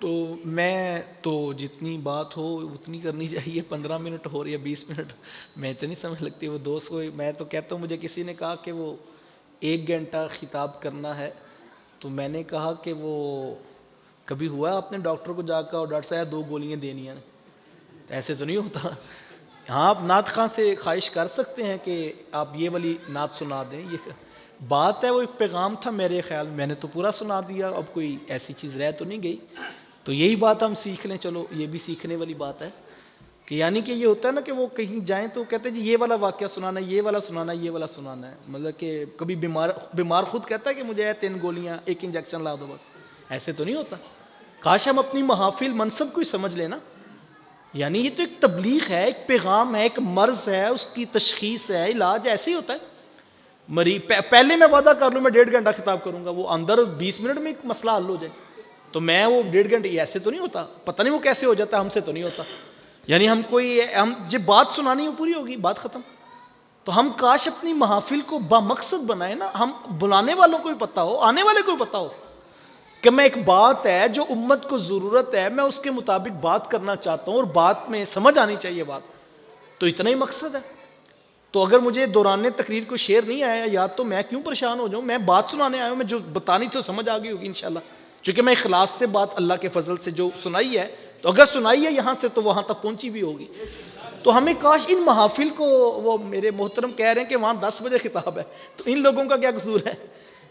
تو میں تو جتنی بات ہو اتنی کرنی چاہیے، 15 منٹ ہو رہی ہے 20 منٹ میں تو نہیں سمجھ لگتی وہ دوست کو۔ میں تو کہتا ہوں، مجھے کسی نے کہا کہ وہ 1 گھنٹہ خطاب کرنا ہے، تو میں نے کہا کہ وہ کبھی ہوا ہے آپ نے ڈاکٹر کو جا کر اور ڈاکٹر صاحب 2 گولیاں دینی ہیں؟ ایسے تو نہیں ہوتا۔ ہاں آپ نعت خواں سے خواہش کر سکتے ہیں کہ آپ یہ والی نعت سنا دیں، یہ بات ہے، وہ ایک پیغام تھا میرے خیال میں نے تو پورا سنا دیا، اب کوئی ایسی چیز رہ تو نہیں گئی۔ تو یہی بات ہم سیکھ لیں، چلو یہ بھی سیکھنے والی بات ہے کہ یعنی کہ یہ ہوتا ہے نا کہ وہ کہیں جائیں تو کہتے ہیں جی یہ والا واقعہ سنانا ہے، یہ والا سنانا ہے، یہ والا سنانا ہے، مطلب کہ کبھی بیمار خود کہتا ہے کہ مجھے 3 گولیاں 1 انجیکشن لا دو بس، ایسے تو نہیں ہوتا۔ کاش ہم اپنی محافل منصب کو ہی سمجھ لیں نا، یعنی یہ تو ایک تبلیغ ہے، ایک پیغام ہے، ایک مرض ہے، اس کی تشخیص ہے، علاج ایسے ہی ہوتا ہے۔ پہلے میں وعدہ کر لوں میں 1.5 گھنٹہ خطاب کروں گا، وہ اندر 20 منٹ میں مسئلہ حل ہو جائے، تو میں وہ 1.5 گھنٹے، ایسے تو نہیں ہوتا، پتہ نہیں وہ کیسے ہو جاتا ہے، ہم سے تو نہیں ہوتا۔ یعنی ہم یہ بات سنانی وہ پوری ہوگی، بات ختم۔ تو ہم کاش اپنی محافل کو بامقصد بنائیں نا، ہم بلانے والوں کو بھی پتہ ہو، آنے والے کو بھی پتہ ہو کہ میں ایک بات ہے جو امت کو ضرورت ہے، میں اس کے مطابق بات کرنا چاہتا ہوں اور بات میں سمجھ آنی چاہیے بات، تو اتنا ہی مقصد ہے۔ تو اگر مجھے دوران تقریر کو شعر نہیں آیا یاد تو میں کیوں پریشان ہو جاؤں، میں بات سنانے آیا ہوں، میں جو بتانی تھی سمجھ آ گئی ہوگی انشاءاللہ، چونکہ میں اخلاص سے بات اللہ کے فضل سے جو سنائی ہے، تو اگر سنائی ہے یہاں سے تو وہاں تک پہنچی بھی ہوگی۔ تو ہمیں کاش ان محافل کو، وہ میرے محترم کہہ رہے ہیں کہ وہاں 10 بجے خطاب ہے، تو ان لوگوں کا کیا قصور ہے؟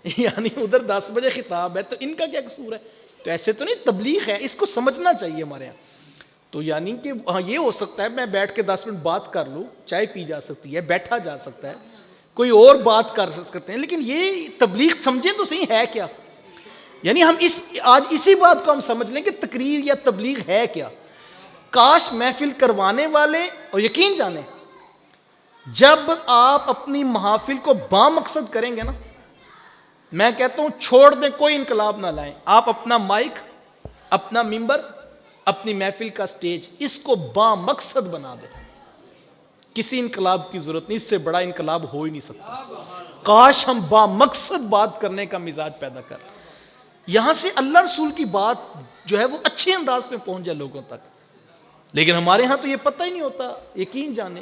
یعنی ادھر 10 بجے خطاب ہے تو ان کا کیا قصور ہے؟ تو ایسے تو نہیں، تبلیغ ہے، اس کو سمجھنا چاہیے ہمارے یہاں۔ تو یعنی کہ ہاں یہ ہو سکتا ہے میں بیٹھ کے 10 منٹ بات کر لوں، چائے پی جا سکتی ہے، بیٹھا جا سکتا ہے، کوئی اور بات کر سکتے ہیں، لیکن یہ تبلیغ سمجھیں تو صحیح ہے کیا؟ یعنی ہم آج اسی بات کو ہم سمجھ لیں کہ تقریر یا تبلیغ ہے کیا۔ کاش محفل کروانے والے، اور یقین جانیں جب آپ اپنی محافل کو بامقصد کریں گے نا، میں کہتا ہوں چھوڑ دیں، کوئی انقلاب نہ لائیں، آپ اپنا مائک، اپنا ممبر، اپنی محفل کا سٹیج، اس کو بامقصد بنا دیں، کسی انقلاب کی ضرورت نہیں، اس سے بڑا انقلاب ہو ہی نہیں سکتا۔ کاش ہم بامقصد بات کرنے کا مزاج پیدا کر، یہاں سے اللہ رسول کی بات جو ہے وہ اچھے انداز میں پہنچ جائے لوگوں تک، لیکن ہمارے ہاں تو یہ پتہ ہی نہیں ہوتا۔ یقین جانیں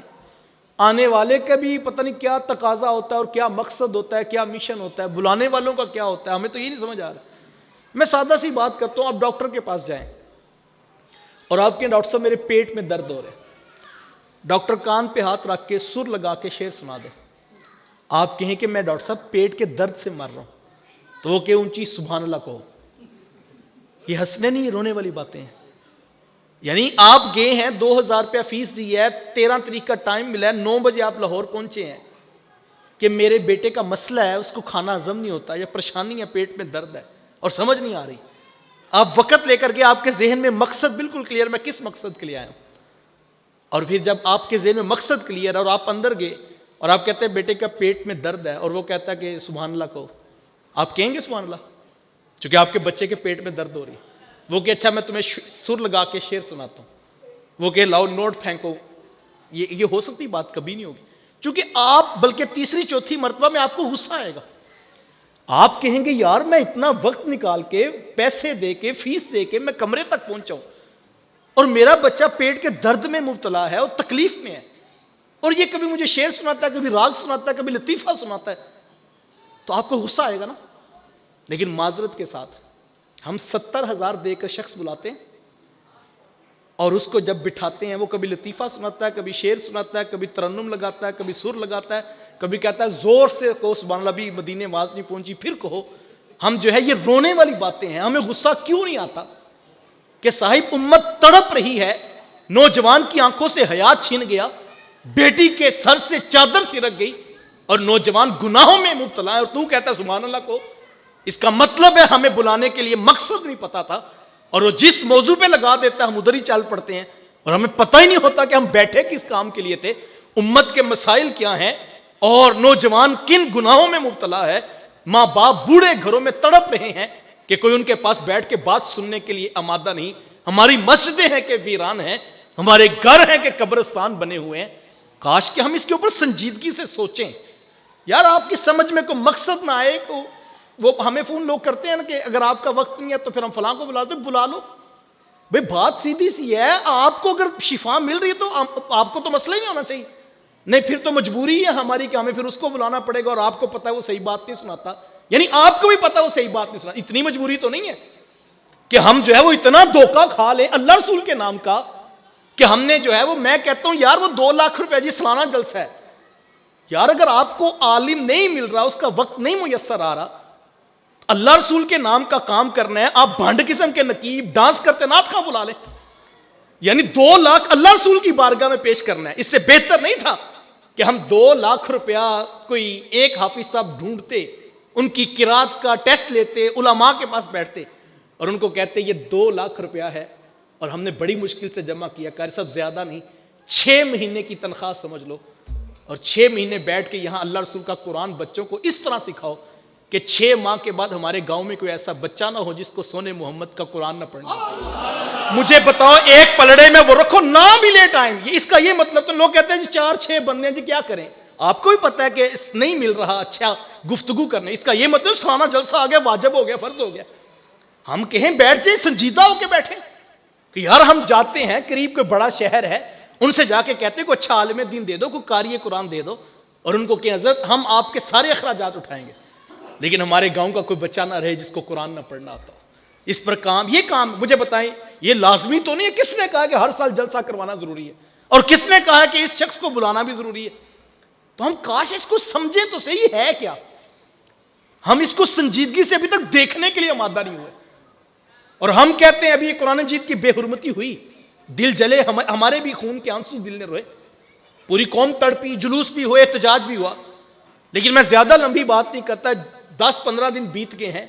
آنے والے کا بھی پتہ نہیں کیا تقاضا ہوتا ہے اور کیا مقصد ہوتا ہے، کیا مشن ہوتا ہے، بلانے والوں کا کیا ہوتا ہے، ہمیں تو یہ نہیں سمجھ آ رہا۔ میں سادہ سی بات کرتا ہوں، آپ ڈاکٹر کے پاس جائیں اور آپ کے ڈاکٹر صاحب میرے پیٹ میں درد ہو رہا ہے، ڈاکٹر کان پہ ہاتھ رکھ کے سر لگا کے شعر سنا دے، آپ کہیں کہ میں ڈاکٹر صاحب پیٹ کے درد سے مر رہا ہوں، تو وہ کہ اونچی سبحان اللہ کہو۔ یہ ہنسنے نہیں، رونے والی باتیں ہیں۔ یعنی آپ گئے ہیں، 2000 روپیہ فیس دی ہے، 13 تاریخ کا ٹائم ملا ہے، 9 بجے آپ لاہور پہنچے ہیں کہ میرے بیٹے کا مسئلہ ہے، اس کو کھانا ہضم نہیں ہوتا یا پریشانی ہے، پیٹ میں درد ہے اور سمجھ نہیں آ رہی۔ آپ وقت لے کر کے آپ کے ذہن میں مقصد بالکل کلیئر، میں کس مقصد کے لیے آیا ہوں. اور پھر جب آپ کے ذہن میں مقصد کلیئر اور آپ اندر گئے اور آپ کہتے ہیں بیٹے کا پیٹ میں درد ہے اور وہ کہتا ہے کہ سبحان اللہ کہو، آپ کہیں گے سبحان اللہ؟ چونکہ آپ کے بچے کے پیٹ میں درد ہو رہی ہے. وہ کہ اچھا میں تمہیں سر لگا کے شعر سناتا ہوں. وہ کہ لاؤ نوٹ پھینکو. یہ ہو سکتی بات کبھی نہیں ہوگی. چونکہ آپ بلکہ تیسری چوتھی مرتبہ میں آپ کو غصہ آئے گا. آپ کہیں گے یار میں اتنا وقت نکال کے پیسے دے کے فیس دے کے میں کمرے تک پہنچا ہوں اور میرا بچہ پیٹ کے درد میں مبتلا ہے اور تکلیف میں ہے، اور یہ کبھی مجھے شعر سناتا ہے، کبھی راگ سناتا ہے، کبھی لطیفہ سناتا ہے، تو آپ کو غصہ آئے گا نا. لیکن معذرت کے ساتھ ہم 70,000 دے کر شخص بلاتے ہیں اور اس کو جب بٹھاتے ہیں وہ کبھی لطیفہ سناتا ہے، کبھی شعر سناتا ہے، کبھی ترنم لگاتا ہے، کبھی سر لگاتا ہے، کبھی کہتا ہے زور سے کہو سبحان اللہ، بھی مدینے آواز نہیں پہنچی پھر کہو. ہم جو ہے یہ رونے والی باتیں ہیں. ہمیں غصہ کیوں نہیں آتا کہ صاحب امت تڑپ رہی ہے، نوجوان کی آنکھوں سے حیات چھین گیا، بیٹی کے سر سے چادر سرک گئی اور نوجوان گناہوں میں مبتلا ہے اور تو کہتا ہے سبحان اللہ کو. اس کا مطلب ہے ہمیں بلانے کے لیے مقصد نہیں پتا تھا اور وہ جس موضوع پہ لگا دیتا ہے ہم ادھر ہی چل پڑتے ہیں اور ہمیں پتہ ہی نہیں ہوتا کہ ہم بیٹھے کس کام کے لیے تھے، امت کے مسائل کیا ہیں اور نوجوان کن گناہوں میں مبتلا ہے. ماں باپ بوڑھے گھروں میں تڑپ رہے ہیں کہ کوئی ان کے پاس بیٹھ کے بات سننے کے لیے آمادہ نہیں. ہماری مسجدیں ہیں کہ ویران ہیں، ہمارے گھر ہیں کہ قبرستان بنے ہوئے ہیں. کاش کہ ہم اس کے اوپر سنجیدگی سے سوچیں. یار آپ کی سمجھ میں کوئی مقصد نہ آئے تو وہ ہمیں فون لوگ کرتے ہیں نا کہ اگر آپ کا وقت نہیں ہے تو پھر ہم فلاں کو بلا دو. بلا لو بھئی، بات سیدھی سی ہے. آپ کو اگر شفا مل رہی ہے تو آپ کو تو مسئلہ ہی نہیں ہونا چاہیے. نہیں پھر تو مجبوری ہے ہماری کہ ہمیں پھر اس کو بلانا پڑے گا اور آپ کو پتہ ہے وہ صحیح بات نہیں سناتا، یعنی آپ کو بھی پتہ ہے وہ صحیح بات نہیں سناتا. اتنی مجبوری تو نہیں ہے کہ ہم جو ہے وہ اتنا دھوکہ کھا لیں اللہ رسول کے نام کا کہ ہم نے جو ہے وہ، میں کہتا ہوں یار وہ 2 لاکھ روپے جی سالانہ جلسہ ہے. یار اگر آپ کو عالم نہیں مل رہا، اس کا وقت نہیں میسر آ رہا، اللہ رسول کے نام کا کام کرنا ہے، آپ بھانڈ قسم کے نقیب ڈانس کرتے نعت خواں بلا لیں، یعنی 2 لاکھ اللہ رسول کی بارگاہ میں پیش کرنا ہے. اس سے بہتر نہیں تھا کہ ہم 2 لاکھ روپیہ کوئی ایک حافظ صاحب ڈھونڈتے، ان کی قرات کا ٹیسٹ لیتے، علماء کے پاس بیٹھتے اور ان کو کہتے یہ 2 لاکھ روپیہ ہے اور ہم نے بڑی مشکل سے جمع کیا. قاری صاحب زیادہ نہیں، 6 مہینے کی تنخواہ سمجھ لو اور 6 مہینے بیٹھ کے یہاں اللہ رسول کا قرآن بچوں کو اس طرح سکھاؤ کہ 6 ماہ کے بعد ہمارے گاؤں میں کوئی ایسا بچہ نہ ہو جس کو سونے محمد کا قرآن نہ پڑھنا. مجھے بتاؤ ایک پلڑے میں وہ رکھو نہ ملے ٹائم. اس کا یہ مطلب، تو لوگ کہتے ہیں جی 4-6 بندے ہیں جی کیا کریں. آپ کو بھی پتا ہے کہ نہیں مل رہا اچھا گفتگو کرنے. اس کا یہ مطلب سالانہ جلسہ آ گیا، واجب ہو گیا، فرض ہو گیا. ہم کہیں بیٹھ جائیں، سنجیدہ ہو کے بیٹھیں کہ یار ہم جاتے ہیں قریب کوئی بڑا شہر ہے، ان سے جا کے کہتے ہیں کوئی اچھا عالم دین دے دو، کوئی قاری قرآن دے دو، اور ان کو کہ حضرت ہم آپ کے سارے اخراجات اٹھائیں گے لیکن ہمارے گاؤں کا کوئی بچہ نہ رہے جس کو قرآن نہ پڑھنا آتا. اس پر یہ کام مجھے بتائیں یہ لازمی تو نہیں ہے. کس نے کہا کہ ہر سال جلسہ کروانا ضروری ہے اور کس نے کہا کہ اس شخص کو بلانا بھی ضروری ہے؟ تو ہم کاش اس کو سمجھیں تو صحیح ہے کیا. ہم اس کو سنجیدگی سے ابھی تک دیکھنے کے لیے آمادہ نہیں ہوئے اور ہم کہتے ہیں ابھی یہ قرآن مجید کی بے حرمتی ہوئی، دل جلے، ہمارے بھی خون کے آنسو دل نے روئے، پوری قوم تڑپی، جلوس بھی ہوئے، احتجاج بھی ہوا. لیکن میں زیادہ لمبی بات نہیں کرتا. 10-15 دن بیت گئے ہیں.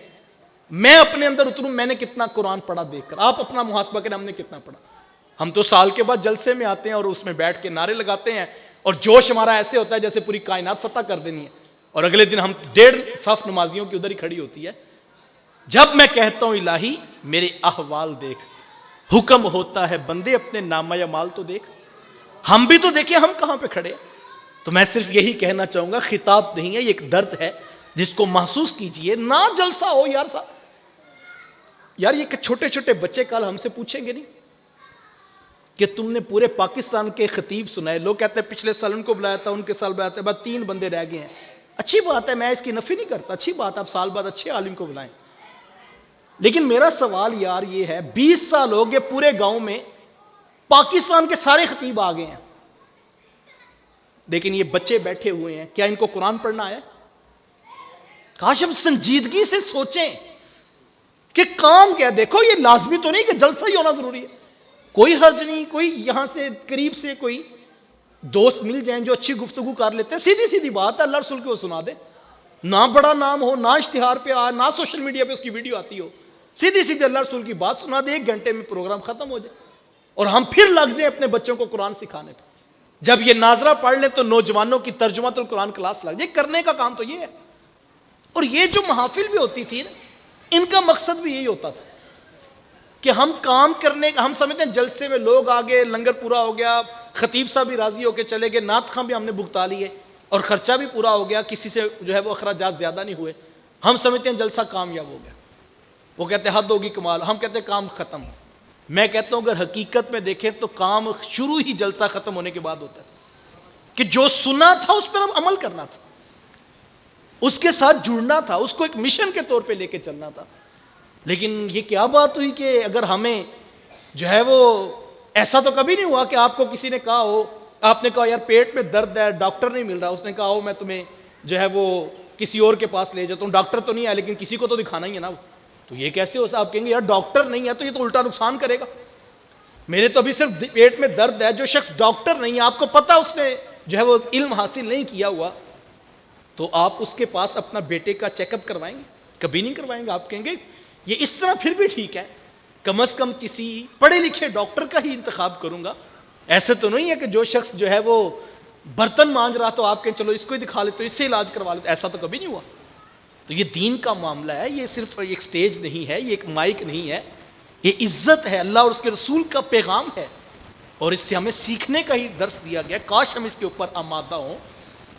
میں اپنے اندر اتروں میں نے کتنا قرآن پڑھا دیکھ کر. آپ اپنا محاسبہ کریں ہم نے کتنا پڑھا. ہم تو سال کے بعد جلسے میں آتے ہیں اور اس میں بیٹھ کے نعرے لگاتے ہیں اور جوش ہمارا ایسے ہوتا ہے جیسے پوری کائنات فتح کر دینی ہے، اور اگلے دن ہم 1.5 صف نمازیوں کی ادھر ہی کھڑی ہوتی ہے. جب میں کہتا ہوں الہی میرے احوال دیکھ، حکم ہوتا ہے بندے اپنے نامہ اعمال تو دیکھ، ہم بھی تو دیکھیں ہم کہاں پہ کھڑے. تو میں صرف یہی کہنا چاہوں گا، خطاب نہیں ہے، یہ ایک درد ہے جس کو محسوس کیجئے. نہ جلسہ ہو یار صاحب. یار یہ چھوٹے چھوٹے بچے کل ہم سے پوچھیں گے نہیں کہ تم نے پورے پاکستان کے خطیب سنائے. لوگ کہتے ہیں پچھلے سال ان کو بلایا تھا، ان کے سال بلایا تھا، بعد 3 بندے رہ گئے ہیں. اچھی بات ہے، میں اس کی نفی نہیں کرتا، اچھی بات، آپ سال بعد اچھے عالم کو بلائیں. لیکن میرا سوال یار یہ ہے، 20 سال ہو گئے پورے گاؤں میں پاکستان کے سارے خطیب آ گئے ہیں، لیکن یہ بچے بیٹھے ہوئے ہیں، کیا ان کو قرآن پڑھنا آیا؟ کاش ہم سنجیدگی سے سوچیں کہ کام کیا. دیکھو یہ لازمی تو نہیں کہ جلسہ ہی ہونا ضروری ہے، کوئی حرج نہیں. کوئی یہاں سے قریب سے کوئی دوست مل جائیں جو اچھی گفتگو کر لیتے ہیں، سیدھی سیدھی بات ہے، اللہ رسول کو سنا دے. نہ بڑا نام ہو، نہ اشتہار پہ آ، نہ سوشل میڈیا پہ اس کی ویڈیو آتی ہو. سیدھی سیدھی اللہ رسول کی بات سنا دے, 1 گھنٹے میں پروگرام ختم ہو جائے, اور ہم پھر لگ جائیں اپنے بچوں کو قرآن سکھانے پہ. جب یہ ناظرہ پڑھ لیں تو نوجوانوں کی ترجمہ القرآن کلاس لگ جائے. کرنے کا کام تو یہ ہے. اور یہ جو محافل بھی ہوتی تھی نا, ان کا مقصد بھی یہی ہوتا تھا کہ ہم کام کرنے کا, ہم سمجھتے ہیں جلسے میں لوگ آگے, لنگر پورا ہو گیا, خطیب صاحب بھی راضی ہو کے چلے گئے, نعت خواں بھی ہم نے بھگتا لیے, اور خرچہ بھی پورا ہو گیا, کسی سے جو ہے وہ اخراجات زیادہ نہیں ہوئے. ہم سمجھتے ہیں جلسہ کامیاب ہو گیا. وہ کہتے ہیں حد ہوگی کمال, ہم کہتے ہیں کام ختم. میں کہتا ہوں اگر حقیقت میں دیکھیں تو کام شروع ہی جلسہ ختم ہونے کے بعد ہوتا ہے, کہ جو سنا تھا اس پر اب عمل کرنا تھا, اس کے ساتھ جڑنا تھا, اس کو ایک مشن کے طور پہ لے کے چلنا تھا. لیکن یہ کیا بات ہوئی کہ اگر ہمیں جو ہے وہ, ایسا تو کبھی نہیں ہوا کہ آپ کو کسی نے کہا ہو, آپ نے کہا یار پیٹ میں درد ہے, ڈاکٹر نہیں مل رہا, اس نے کہا ہو میں تمہیں جو ہے وہ کسی اور کے پاس لے جاتا ہوں, ڈاکٹر تو نہیں ہے لیکن کسی کو تو دکھانا ہی ہے نا. تو یہ کیسے ہو, آپ کہیں گے یار ڈاکٹر نہیں ہے تو یہ تو الٹا نقصان کرے گا. میرے تو ابھی صرف پیٹ میں درد ہے, جو شخص ڈاکٹر نہیں ہے, آپ کو پتا اس نے جو ہے وہ علم حاصل نہیں کیا ہوا, تو آپ اس کے پاس اپنا بیٹے کا چیک اپ کروائیں گے؟ کبھی نہیں کروائیں گے. آپ کہیں گے یہ اس طرح پھر بھی ٹھیک ہے, کم از کم کسی پڑھے لکھے ڈاکٹر کا ہی انتخاب کروں گا. ایسے تو نہیں ہے کہ جو شخص جو ہے وہ برتن مانج رہا تو آپ کہیں چلو اس کو ہی دکھا لے تو اس سے علاج کروا لے. ایسا تو کبھی نہیں ہوا. تو یہ دین کا معاملہ ہے, یہ صرف ایک سٹیج نہیں ہے, یہ ایک مائک نہیں ہے, یہ عزت ہے, اللہ اور اس کے رسول کا پیغام ہے, اور اس سے ہمیں سیکھنے کا ہی درس دیا گیا. کاش ہم اس کے اوپر آمادہ ہوں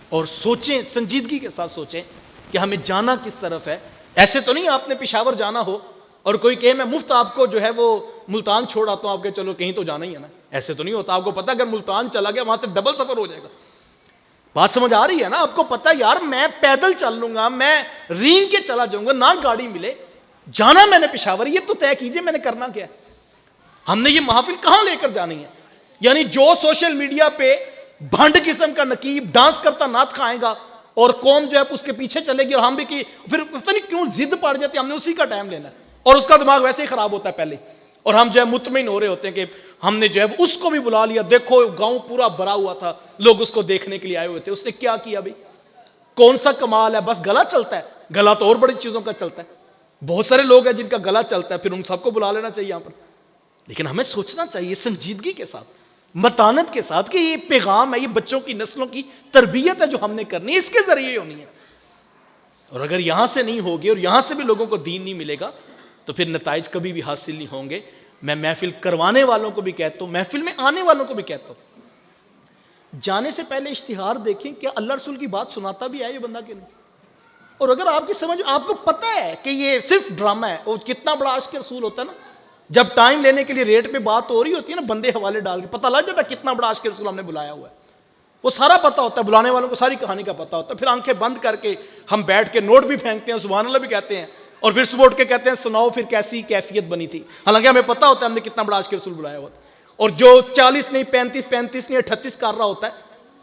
اور سوچیں, سنجیدگی کے ساتھ سوچیں کہ ہمیں جانا کس طرف ہے. ایسے تو نہیں آپ نے پشاور جانا ہو اور کوئی کہے میں مفت آپ کو جو ہے وہ ملتان چھوڑ آتا ہوں, آپ کے چلو کہیں تو جانا ہی ہے نا. ایسے تو نہیں ہوتا. آپ کو پتا اگر ملتان چلا گیا وہاں سے ڈبل سفر ہو جائے گا. بات سمجھ آ رہی ہے نا؟ آپ کو پتا یار میں پیدل چل لوں گا, میں رینگ کے چلا جاؤں گا, نہ گاڑی ملے, جانا میں نے پشاور. یہ تو طے کیجئے میں نے کرنا کیا ہے. ہم نے یہ محافل کہاں لے کر جانی ہے؟ یعنی جو سوشل میڈیا پہ بھنڈ قسم کا نقیب ڈانس کرتا نعت کھائے گا اور قوم جو ہے اس کے پیچھے چلے گی, اور ہم بھی پھر پتہ نہیں کیوں ضد پڑ جاتی, ہم نے اسی کا ٹائم لینا ہے, اور اس کا دماغ ویسے ہی خراب ہوتا ہے پہلے, اور ہم جو ہے مطمئن ہو رہے ہوتے ہیں کہ ہم نے جو ہے اس کو بھی بلا لیا. دیکھو گاؤں پورا بھرا ہوا تھا, لوگ اس کو دیکھنے کے لیے آئے ہوئے تھے, اس نے کیا کیا بھائی؟ کون سا کمال ہے؟ بس گلا چلتا ہے. گلا تو اور بڑی چیزوں کا چلتا ہے. بہت سارے لوگ ہیں جن کا گلا چلتا ہے, پھر ان سب کو بلا لینا چاہیے یہاں پر. لیکن ہمیں سوچنا چاہیے سنجیدگی کے ساتھ, متانت کے ساتھ, کہ یہ پیغام ہے, یہ بچوں کی نسلوں کی تربیت ہے جو ہم نے کرنی ہے, اس کے ذریعے ہونی ہے. اور اگر یہاں سے نہیں ہوگی اور یہاں سے بھی لوگوں کو دین نہیں ملے گا تو پھر نتائج کبھی بھی حاصل نہیں ہوں گے. میں محفل کروانے والوں کو بھی کہتا ہوں, محفل میں آنے والوں کو بھی کہتا ہوں, جانے سے پہلے اشتہار دیکھیں کیا اللہ رسول کی بات سناتا بھی ہے یہ بندہ کہ نہیں. اور اگر آپ کی سمجھ, آپ کو پتہ ہے کہ یہ صرف ڈرامہ ہے, اور کتنا بڑا عاشق رسول ہوتا ہے نا, جب ٹائم لینے کے لیے ریٹ پہ بات ہو رہی ہوتی ہے نا, بندے حوالے ڈال کے پتہ لگ جاتا ہے کتنا بڑا عاشق رسول ہم نے بلایا ہوا ہے. وہ سارا پتہ ہوتا ہے, بلانے والوں کو ساری کہانی کا پتہ ہوتا ہے. پھر آنکھیں بند کر کے ہم بیٹھ کے نوٹ بھی پھینکتے ہیں, سبحان اللہ بھی کہتے ہیں, اور پھر صبح اٹھ کے کہتے ہیں سناؤ پھر کیسی کیفیت بنی تھی. حالانکہ ہمیں پتہ ہوتا ہے ہم نے کتنا بڑا عاشق رسول بلایا ہوا ہے. اور جو 40 نہیں 35 نہیں 38 کر رہا ہوتا ہے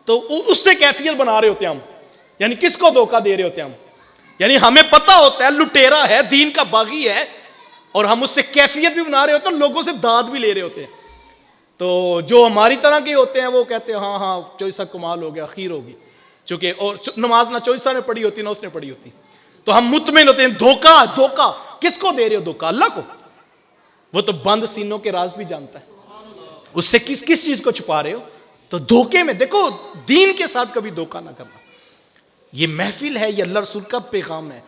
تو اس سے کیفیت بنا رہے ہوتے ہیں ہم. یعنی کس کو دھوکہ دے رہے ہوتے ہیں ہم؟ یعنی ہمیں پتہ ہوتا ہے لٹیرا ہے, دین کا باغی ہے, اور ہم اس سے کیفیت بھی بنا رہے ہوتے ہیں, لوگوں سے داد بھی لے رہے ہوتے ہیں. تو جو ہماری طرح کے ہوتے ہیں وہ کہتے ہیں ہاں ہاں چوئسا کمال ہو گیا, خیر ہوگی, چونکہ اور نماز نہ چوئسا نے پڑھی ہوتی نہ اس نے پڑھی ہوتی. تو ہم مطمئن ہوتے ہیں. دھوکہ کس کو دے رہے ہو؟ دھوکہ اللہ کو. وہ تو بند سینوں کے راز بھی جانتا ہے, اس سے کس چیز کو چھپا رہے ہو. تو دھوکے میں دیکھو, دین کے ساتھ کبھی دھوکہ نہ کرنا. یہ محفل ہے, یہ اللہ رسول کا پیغام ہے,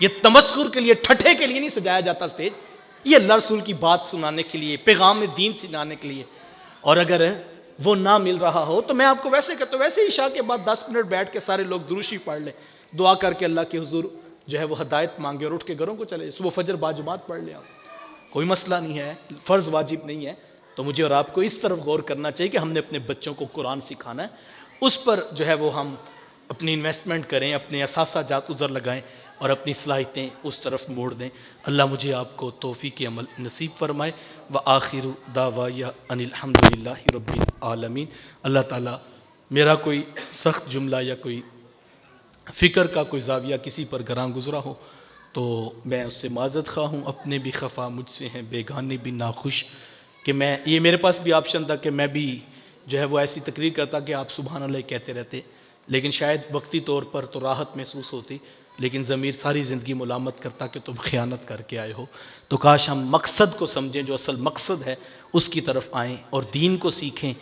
یہ تمسخر کے لیے ٹھٹھے کے لیے نہیں سجایا جاتا سٹیج, یہ اللہ رسول کی بات سنانے کے لیے, پیغام دین سنانے کے لیے. اور اگر وہ نہ مل رہا ہو تو میں آپ کو ویسے کہتا ہوں, ویسے عشاء کے بعد 10 منٹ بیٹھ کے سارے لوگ درود شریف پڑھ لیں, دعا کر کے اللہ کے حضور جو ہے وہ ہدایت مانگے, اور اٹھ کے گھروں کو چلے. صبح فجر باجماعت پڑھ لیں, آپ کوئی مسئلہ نہیں ہے, فرض واجب نہیں ہے. تو مجھے اور آپ کو اس طرف غور کرنا چاہیے کہ ہم نے اپنے بچوں کو قرآن سکھانا ہے, اس پر جو ہے وہ ہم اپنی انویسٹمنٹ کریں, اپنے اثاثہ جات ادھر لگائیں, اور اپنی صلاحیتیں اس طرف موڑ دیں. اللہ مجھے آپ کو توفیق عمل نصیب فرمائے. وآخر دعوایا ان الحمد للہ رب العالمین. اللہ تعالیٰ میرا کوئی سخت جملہ یا کوئی فکر کا کوئی زاویہ کسی پر گراں گزرا ہو تو میں اس سے معذرت خواہ ہوں. اپنے بھی خفا مجھ سے ہیں, بیگانے بھی ناخوش, کہ میں یہ میرے پاس بھی آپشن تھا کہ میں بھی جو ہے وہ ایسی تقریر کرتا کہ آپ سبحان اللہ کہتے رہتے, لیکن شاید وقتی طور پر تو راحت محسوس ہوتی, لیکن ضمیر ساری زندگی ملامت کرتا کہ تم خیانت کر کے آئے ہو. تو کاش ہم مقصد کو سمجھیں، جو اصل مقصد ہے اس کی طرف آئیں اور دین کو سیکھیں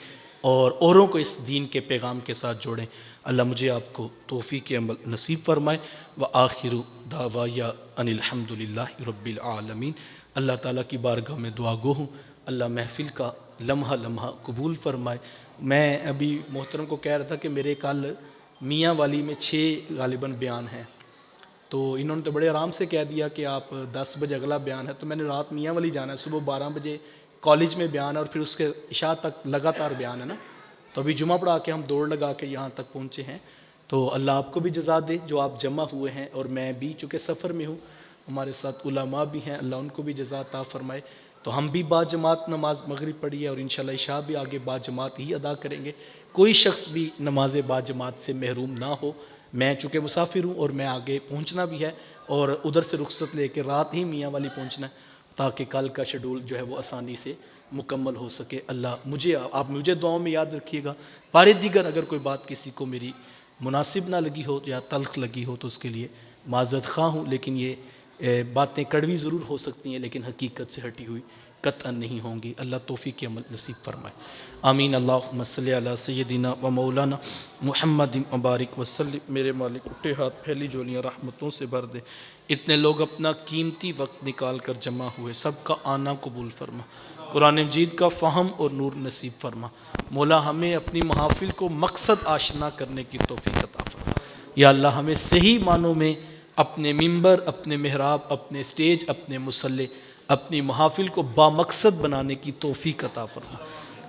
اور اوروں کو اس دین کے پیغام کے ساتھ جوڑیں. اللہ مجھے آپ کو توفیق عمل نصیب فرمائے. وآخر دعوایا ان الحمد للہ رب العالمین. اللہ تعالیٰ کی بارگاہ میں دعا گو ہوں، اللہ محفل کا لمحہ لمحہ قبول فرمائے. میں ابھی محترم کو کہہ رہا تھا کہ میرے کل میاں والی میں 6 غالباً بیان ہیں، تو انہوں نے تو بڑے آرام سے کہہ دیا کہ آپ 10 بجے اگلا بیان ہے، تو میں نے رات میاں والی جانا ہے، صبح 12 بجے کالج میں بیان ہے اور پھر اس کے عشاء تک لگاتار بیان ہے نا. تو ابھی جمعہ پڑھا کے ہم دوڑ لگا کے یہاں تک پہنچے ہیں. تو اللہ آپ کو بھی جزا دے جو آپ جمع ہوئے ہیں، اور میں بھی چونکہ سفر میں ہوں، ہمارے ساتھ علماء بھی ہیں، اللہ ان کو بھی جزا عطا فرمائے. تو ہم بھی با جماعت نماز مغرب پڑھی ہے اور انشاءاللہ عشاء بھی آگے با جماعت ہی ادا کریں گے. کوئی شخص بھی نماز با جماعت سے محروم نہ ہو. میں چونکہ مسافر ہوں اور میں آگے پہنچنا بھی ہے اور ادھر سے رخصت لے کے رات ہی میاں والی پہنچنا ہے تاکہ کل کا شیڈول جو ہے وہ آسانی سے مکمل ہو سکے. اللہ آپ مجھے دعاؤں میں یاد رکھیے گا. بارے دیگر اگر کوئی بات کسی کو میری مناسب نہ لگی ہو یا تلخ لگی ہو تو اس کے لیے معذرت خواہ ہوں، لیکن یہ باتیں کڑوی ضرور ہو سکتی ہیں لیکن حقیقت سے ہٹی ہوئی قطعا نہیں ہوں گی. اللہ توفیق عمل نصیب فرمائے. آمین. اللہم صلی علی سیدنا و مولانا محمد مبارک وسلم. میرے مالک اٹھے ہاتھ پھیلی جولیاں رحمتوں سے بھر دے. اتنے لوگ اپنا قیمتی وقت نکال کر جمع ہوئے، سب کا آنا قبول فرما. قرآن مجید کا فہم اور نور نصیب فرما. مولا ہمیں اپنی محافل کو مقصد آشنا کرنے کی توفیق عطا فرما. یا اللہ ہمیں صحیح معنوں میں اپنے ممبر، اپنے محراب، اپنے سٹیج، اپنے مصلی، اپنی محافل کو بامقصد بنانے کی توفیق عطا فرما.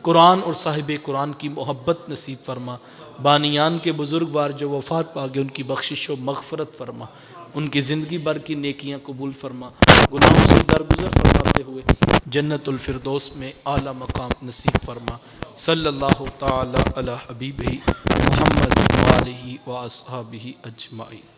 قرآن اور صاحب قرآن کی محبت نصیب فرما. بانیان کے بزرگوار جو وفات پا گئے ان کی بخشش و مغفرت فرما. ان کی زندگی بھر کی نیکیاں قبول فرما. گناہوں سے درگزر فرماتے ہوئے جنت الفردوس میں اعلیٰ مقام نصیب فرما. صلی اللہ تعالی علی حبیبہ محمد وآلہ و اصحابہ اجمعین.